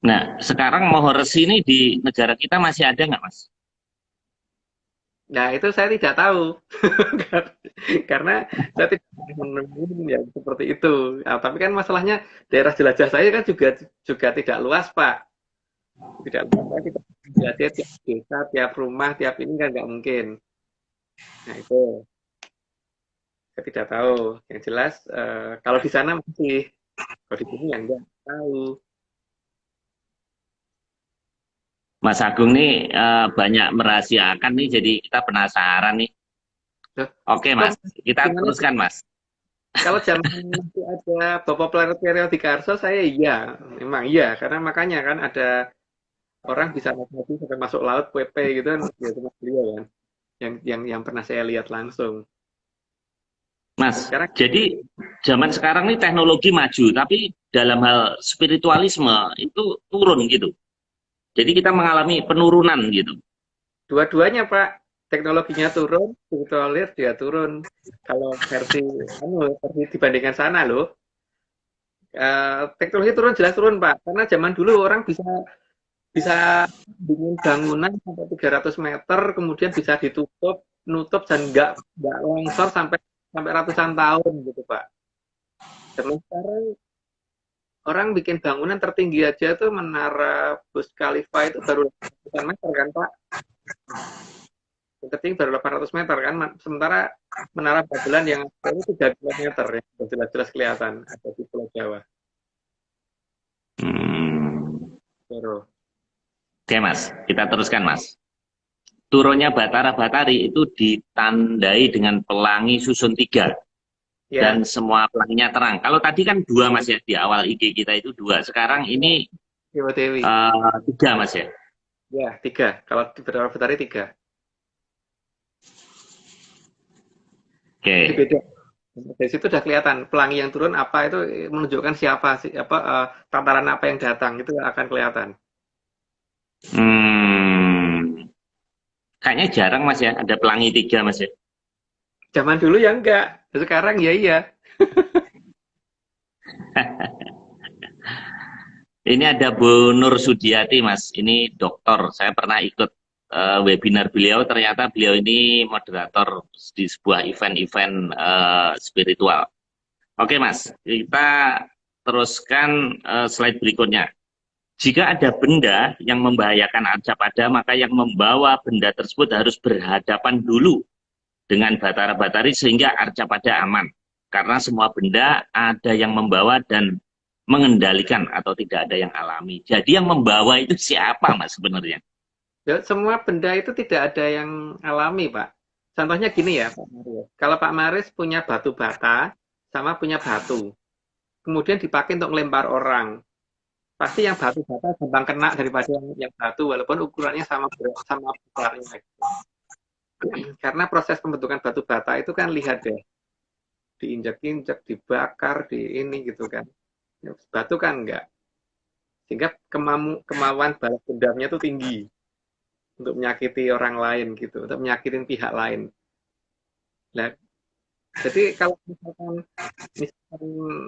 Speaker 1: Nah, sekarang Mahoresi ini di negara kita masih ada nggak, Mas?
Speaker 2: Nah, itu saya tidak tahu. Karena saya tidak menemukan yang seperti itu. Nah, tapi kan masalahnya daerah jelajah saya kan juga tidak luas, Pak. Tidak luas, Pak. Kita jelajah tiap desa, tiap rumah, tiap ini kan nggak mungkin. Nah, itu saya tidak tahu. Yang jelas, kalau di sana masih, kalau di sini yang nggak tahu.
Speaker 1: Mas Agung nih banyak merahasiakan nih, jadi kita penasaran nih.
Speaker 2: Loh,
Speaker 1: Oke
Speaker 2: kok
Speaker 1: Mas, kita
Speaker 2: gimana sih?
Speaker 1: teruskan Mas.
Speaker 2: Kalau zaman masih ada Bapak Periode Karso, saya iya, memang iya, karena makanya kan ada orang bisa naik sampai masuk laut PP gitu kan, ya cuma beliau kan, yang pernah saya lihat langsung.
Speaker 1: Mas,
Speaker 2: Sekarang
Speaker 1: jadi zaman sekarang nih teknologi maju, tapi dalam hal spiritualisme itu turun gitu. Jadi kita mengalami penurunan gitu.
Speaker 2: dua-duanya Pak, teknologinya turun, spiritualis dia turun. Kalau versi dibandingkan sana loh, teknologi turun jelas turun Pak, karena zaman dulu orang bisa bisa bikin bangunan sampai 300 meter, kemudian bisa nutup dan nggak longsor sampai sampai ratusan tahun gitu Pak. Zaman sekarang orang bikin bangunan tertinggi aja tuh menara Burj Khalifa itu baru 800 meter kan Pak. Yang tertinggi baru 800 meter kan. Sementara menara Babelan yang itu 3 kilometer ya, jelas-jelas kelihatan ada di Pulau Jawa.
Speaker 1: Hmm.
Speaker 2: Baru.
Speaker 1: Oke Mas, kita teruskan Mas. Turunnya Batara Batari itu ditandai dengan pelangi susun 3 dan
Speaker 2: Ya,
Speaker 1: semua pelanginya terang. Kalau tadi kan 2 Mas ya, di awal IG kita itu 2. Sekarang ini
Speaker 2: Dewa Dewi.
Speaker 1: 3 Mas ya.
Speaker 2: Ya, 3. Kalau di Batara Batari 3. Jadi
Speaker 1: Oke.
Speaker 2: beda. Dari situ udah kelihatan pelangi yang turun apa itu menunjukkan siapa sih apa tataran apa yang datang itu akan kelihatan.
Speaker 1: Hmm. Kayaknya jarang Mas ya, ada pelangi 3 Mas ya.
Speaker 2: Zaman dulu ya enggak, sekarang ya iya.
Speaker 1: Ini ada Bu Nur Sudiati, Mas. Ini dokter. Saya pernah ikut webinar beliau. Ternyata beliau ini moderator di sebuah event-event spiritual. Oke, Mas. Kita teruskan slide berikutnya. Jika ada benda yang membahayakan arcapada, maka yang membawa benda tersebut harus berhadapan dulu dengan Batara Batari sehingga arcapada aman. Karena semua benda ada yang membawa dan mengendalikan atau tidak ada yang alami. Jadi yang membawa itu siapa Mas sebenarnya?
Speaker 2: Ya, semua benda itu tidak ada yang alami, Pak. Contohnya gini ya, Pak Maris. Kalau Pak Maris punya batu bata sama punya batu, kemudian dipakai untuk melempar orang, pasti yang batu bata gampang kena daripada yang batu, walaupun ukurannya sama besarnya. Karena proses pembentukan batu bata itu kan lihat deh, diinjak-injak, dibakar, di ini gitu kan. Batu kan enggak. Sehingga kemauan balas dendamnya itu tinggi untuk menyakiti orang lain gitu, untuk menyakitin pihak lain. Nah, jadi kalau misalkan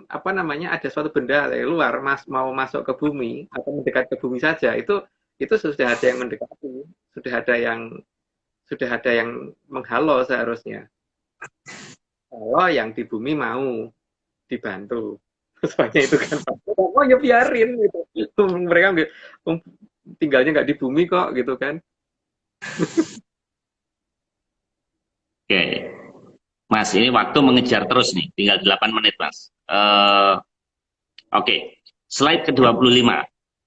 Speaker 2: apa namanya ada suatu benda dari luar mau masuk ke bumi atau mendekat ke bumi saja itu sudah ada yang mendekati, sudah ada yang menghalau seharusnya. Kalau yang di bumi mau dibantu. Soalnya itu kan oh ya biarin gitu. Mereka tinggalnya nggak di bumi kok gitu kan.
Speaker 1: Oke, Mas, ini waktu mengejar terus nih, tinggal 8 menit Mas. Oke, slide ke-25.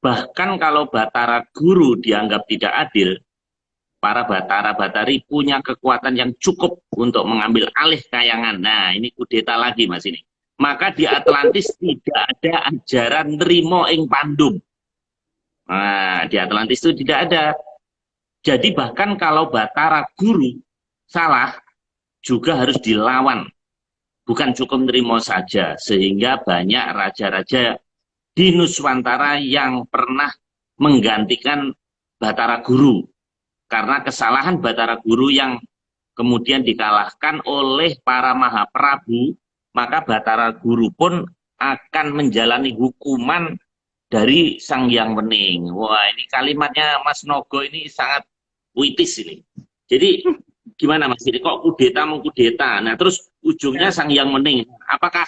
Speaker 1: Bahkan kalau Batara Guru dianggap tidak adil, para Batara Batari punya kekuatan yang cukup untuk mengambil alih kayangan. Nah, ini kudeta lagi Mas ini. Maka di Atlantis tidak ada ajaran Nrimo ing Pandum. Nah, di Atlantis itu tidak ada. Jadi bahkan kalau Batara Guru salah, juga harus dilawan. Bukan cukup nerimo saja. Sehingga banyak raja-raja di Nuswantara yang pernah menggantikan Batara Guru. Karena kesalahan Batara Guru yang kemudian dikalahkan oleh para Mahaprabu, maka Batara Guru pun akan menjalani hukuman dari Sang Hyang Wening. Wah, ini kalimatnya Mas Nogo ini sangat puitis ini. Jadi gimana Mas? Jadi kok kudeta mau kudeta. Nah, terus ujungnya Sang Hyang Mening. Apakah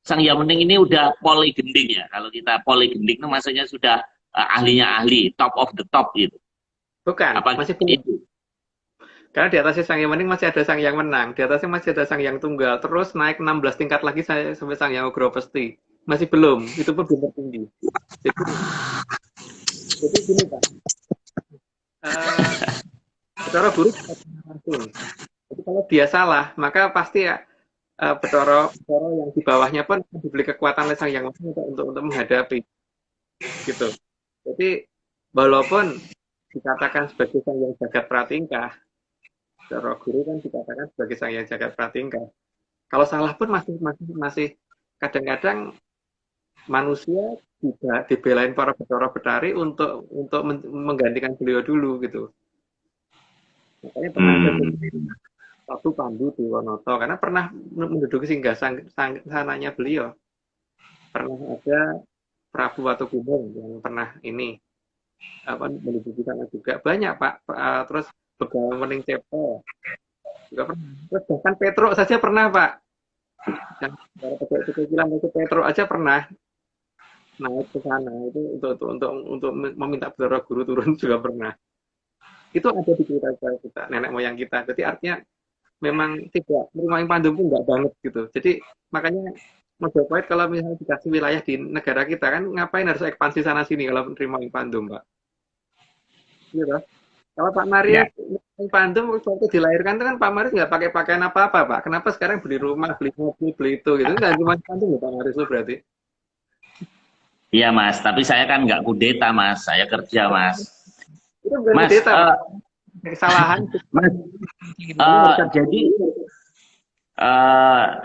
Speaker 1: Sang Hyang Mening ini udah poligending ya? Kalau kita poligending itu maksudnya sudah ahlinya ahli, top of the top gitu.
Speaker 2: Bukan,
Speaker 1: Apa
Speaker 2: masih belum.
Speaker 1: itu?
Speaker 2: Karena di atasnya Sang Yang Mening masih ada Sang Yang Menang, di atasnya masih ada Sang Yang Tunggal, terus naik 16 tingkat lagi saya sampai Sang Yang Ugro Pesti. Masih belum, itu pun belum tertinggi. Jadi, jadi gini Pak, Betoro Guru langsung. Jadi kalau dia salah, maka pasti ya Betoro yang di bawahnya pun diberi kekuatan oleh Sang Yang Menang untuk menghadapi, gitu. Jadi walaupun dikatakan sebagai Sang Yang Jagat Pratingkah, Betoro Guru kan dikatakan sebagai Sang Yang Jagat Pratingkah. Kalau salah pun masih kadang-kadang manusia juga dibelain para Betoro Betari untuk menggantikan beliau dulu gitu. Makanya pernah ada satu Pandu di Wonoto karena pernah menduduki singgah sananya beliau. Pernah ada Prabu Watugunung yang pernah ini menduduki sana juga. Banyak Pak. Terus Begawan Wening Cepo juga pernah. Terus bahkan Petro saja pernah Pak. Dan itu Petro aja pernah naik ke sana itu untuk meminta Betoro Guru turun juga pernah. Itu ada di cerita kita, nenek moyang kita. Jadi artinya memang tidak menerima Pandum pun nggak banget gitu. Jadi makanya Majapahit kalau misalnya dikasih wilayah di negara kita kan ngapain harus ekspansi sana sini kalau menerima Pandum, Pak? Gitu. Kalau Pak Marius Pandum waktu dilahirkan itu kan Pak Marius nggak pakai pakaian apa-apa, Pak. Kenapa sekarang beli rumah, beli mobil, beli itu gitu? Nggak cuma Pandum ya Pak Marius itu berarti.
Speaker 1: Iya Mas, tapi saya kan nggak kudeta Mas, saya kerja Mas.
Speaker 2: Itu bukan
Speaker 1: Mas,
Speaker 2: kudeta, kesalahan.
Speaker 1: Mas, jadi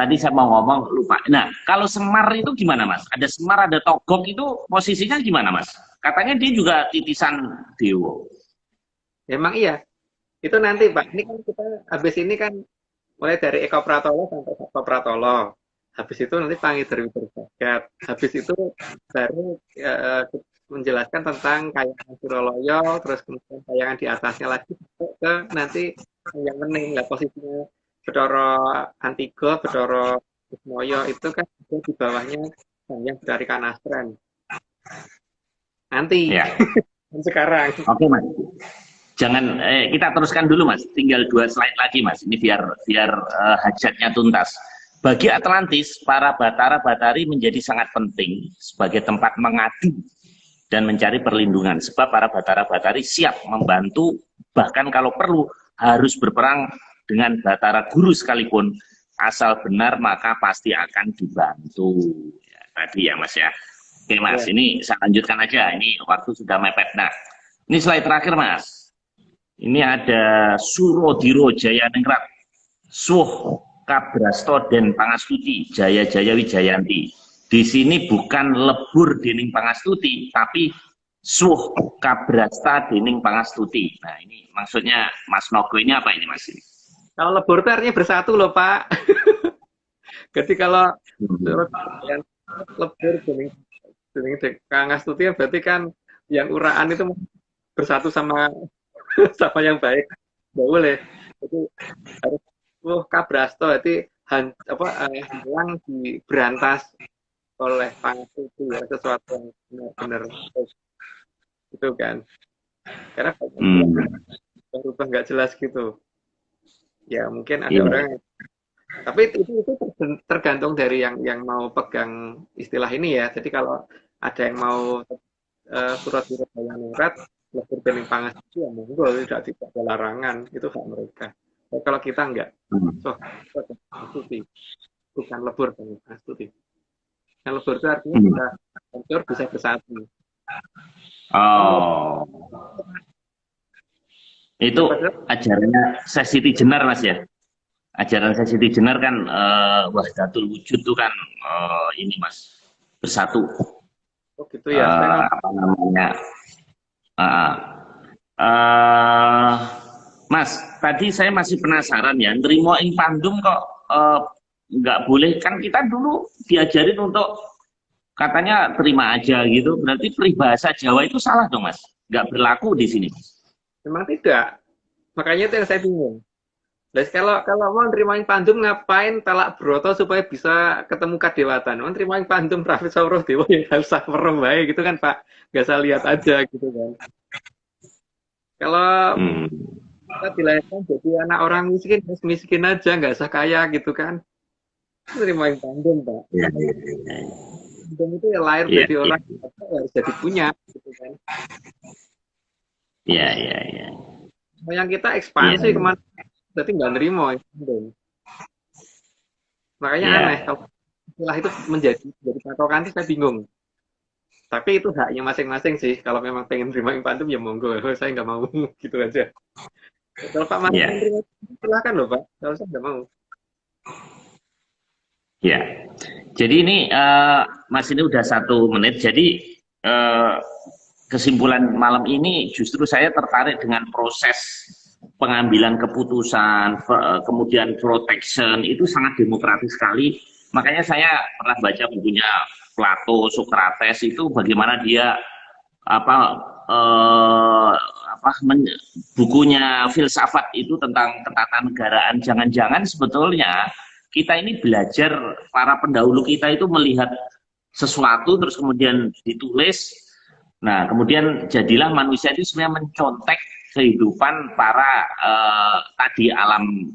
Speaker 1: tadi saya mau ngomong lupa. Nah, kalau Semar itu gimana Mas? Ada Semar, ada Togog itu posisinya gimana Mas? Katanya dia juga titisan Dewa.
Speaker 2: Memang iya. Itu nanti Pak, ini kan kita habis ini kan mulai dari Eko Pratolo sampai Eko Pratolo. Habis itu nanti Pangidri Berjagat. Habis itu baru menjelaskan tentang kayangan Suroloyo, terus kemudian kayangan di atasnya lagi ke nanti yang mening lah posisinya Betoro Antigo, Betoro Kusmoyo itu kan di bawahnya yang dari Kanastren. Nanti
Speaker 1: Ya.
Speaker 2: sekarang.
Speaker 1: Oke Mas. Jangan kita teruskan dulu Mas. Tinggal 2 slide lagi Mas. Ini biar hajatnya tuntas. Bagi Atlantis, para Batara-Batari menjadi sangat penting sebagai tempat mengadu dan mencari perlindungan. Sebab para Batara-Batari siap membantu, bahkan kalau perlu harus berperang dengan Batara Guru sekalipun. Asal benar maka pasti akan dibantu. Ya, tadi ya Mas ya. Oke Mas, ini saya lanjutkan aja. Ini waktu sudah mepet. Nah, ini slide terakhir Mas. Ini ada Surodiro Jayaningrat, Suh Kabrasto dan Pangastuti, Jaya Jaya Wijayanti. Di sini bukan lebur dening Pangastuti, tapi Suh Kabrasta dening Pangastuti. Nah ini maksudnya Mas Nogo ini apa ini Mas?
Speaker 2: Kalau lebur itu artinya bersatu loh Pak. Jadi kalau lebur dening Pangastuti berarti kan yang uraan itu bersatu sama yang baik. Nggak boleh. Jadi harus Kabrasto jadi hilang diberantas oleh Pangastuti ya, sesuatu yang benar-benar itu kan karena berubah nggak jelas gitu ya mungkin ada orang tapi itu tergantung dari yang mau pegang istilah ini ya. Jadi kalau ada yang mau surat Jayaningrat lebih dening Pangastuti ya monggo, tidak ada larangan, itu hak mereka. Kalau kita enggak, Pangastuti bukan lebur dengan Pangastuti. Yang lebur itu artinya bisa hancur, bisa bersatu.
Speaker 1: Oh, itu ajarannya Sesiti Jenar Mas ya. Ajaran Sesiti Jenar kan wahdatul wujud itu kan ini Mas, bersatu.
Speaker 2: Oh gitu ya.
Speaker 1: Apa namanya? Mas, tadi saya masih penasaran ya, nerimo ing Pandum kok nggak boleh, kan kita dulu diajarin untuk katanya terima aja gitu, berarti peribahasa Jawa itu salah dong Mas, nggak berlaku di sini.
Speaker 2: Memang tidak, makanya itu yang saya bingung. Terus kalau mau nerimain pandum ngapain telak broto supaya bisa ketemu kadewatan? Mau nerimain pandum Rafi Sauro Dewa ya nggak usah merem bae gitu kan Pak. Gak usah lihat aja gitu kan. Kalau
Speaker 1: Hmm.
Speaker 2: kita dilahirkan jadi anak orang miskin, miskin aja nggak usah kaya gitu kan. Nerimain pandum Pak.
Speaker 1: Ya, ya, ya,
Speaker 2: Pandum itu ya lahir
Speaker 1: ya,
Speaker 2: jadi
Speaker 1: ya,
Speaker 2: orang apa, ya harus jadi punya gitu kan.
Speaker 1: ya, ya, ya,
Speaker 2: Mau yang kita
Speaker 1: ya,
Speaker 2: ekspansi kemana? Berarti nggak nerima ya pandum. Makanya aneh
Speaker 1: ya,
Speaker 2: kalau istilah itu menjadi patokan itu saya bingung. Tapi itu haknya masing-masing sih. Kalau memang pengen terima infantum ya monggo. Saya nggak mau gitu aja. Kalau Pak Mas
Speaker 1: ya,
Speaker 2: pengen terima silakan loh Pak. Kalau saya nggak mau.
Speaker 1: ya. Jadi ini Mas ini udah 1 menit. Jadi eh, kesimpulan malam ini justru saya tertarik dengan proses pengambilan keputusan, kemudian protection itu sangat demokratis sekali. Makanya saya pernah baca bukunya Plato, Socrates itu bagaimana dia apa eh, apa bukunya filsafat itu tentang ketatanegaraan. Jangan-jangan sebetulnya kita ini belajar, para pendahulu kita itu melihat sesuatu terus kemudian ditulis. Nah, kemudian jadilah manusia itu sebenarnya mencontek kehidupan para tadi alam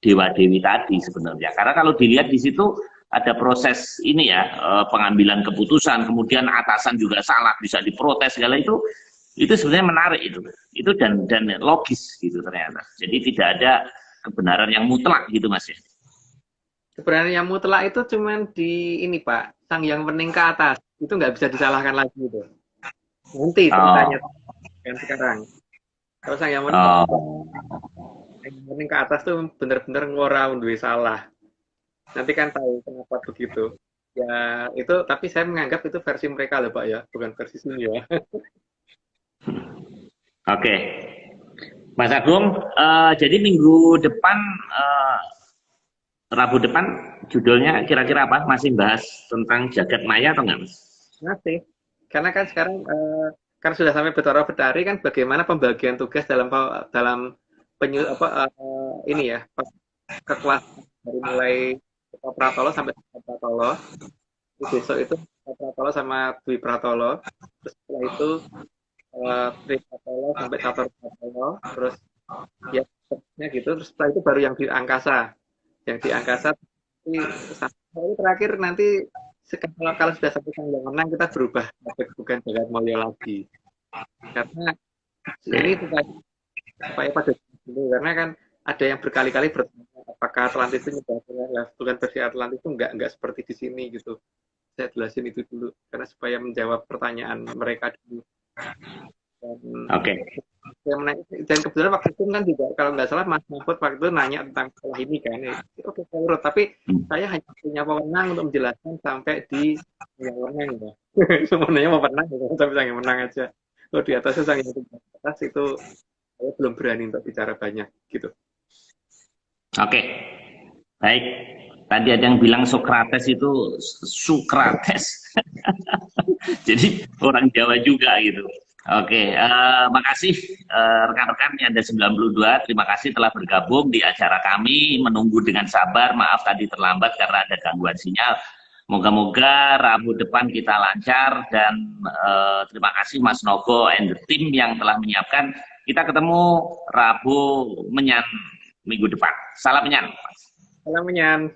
Speaker 1: dewa-dewi tadi sebenarnya. Karena kalau dilihat di situ ada proses ini ya, pengambilan keputusan, kemudian atasan juga salah bisa diprotes segala itu sebenarnya menarik itu dan logis gitu ternyata. Jadi tidak ada kebenaran yang mutlak gitu Mas ya.
Speaker 2: Sebenarnya yang mutlak itu cuman di ini Pak. Sang yang pening ke atas. Itu nggak bisa disalahkan lagi gitu. Nanti ceritanya
Speaker 1: Oh,
Speaker 2: kan sekarang. Kalau sang yang pening,
Speaker 1: oh,
Speaker 2: yang pening ke atas tuh bener-bener ngora duwe salah. Nanti kan tahu kenapa begitu. Ya itu tapi saya menganggap itu versi mereka loh Pak ya, bukan versi sini ya.
Speaker 1: oke. Mas Agung, jadi minggu depan, eh, Rabu depan, judulnya kira-kira apa? Masih bahas tentang jagat maya atau enggak, Mas?
Speaker 2: Masih. Karena kan sekarang kan sudah sampai Betara Betari kan bagaimana pembagian tugas dalam dalam ini ya kekuasaan dari mulai Pratolo sampai Pratolo. Besok itu Pratolo sama Dwi Pratolo. Terus setelah itu Tri Pratolo sampai Catur Pratolo. Terus ya seterusnya gitu. Terus setelah itu baru yang di angkasa. Yang di angkasa sampai terakhir nanti kalau sudah sampai yang menang kita berubah bukan jagat Maya lagi karena ini supaya pada dulu karena kan ada yang berkali-kali bertanya apakah Atlantis itu bukan versi Atlantis itu enggak seperti di sini gitu saya jelasin itu dulu karena supaya menjawab pertanyaan mereka dulu
Speaker 1: Oke,
Speaker 2: dan kebetulan waktu itu kan juga kalau nggak salah Mas Mahfud waktu itu nanya tentang sekolah ini kan oke saya tapi saya hanya punya wewenang untuk menjelaskan sampai di yang menang ya semuanya mau menang gitu tapi yang menang aja kalau di atasnya sang yang di atas itu saya belum berani untuk bicara banyak gitu.
Speaker 1: oke, baik. Tadi ada yang bilang Sokrates itu Sukrates. Jadi orang Jawa juga gitu. Oke, makasih rekan-rekan yang ada 92. Terima kasih telah bergabung di acara kami. Menunggu dengan sabar. Maaf tadi terlambat karena ada gangguan sinyal. Moga-moga Rabu depan kita lancar dan terima kasih Mas Novo and the team yang telah menyiapkan. Kita ketemu Rabu Menyan minggu depan. Salam Menyan.
Speaker 2: Salam menyan.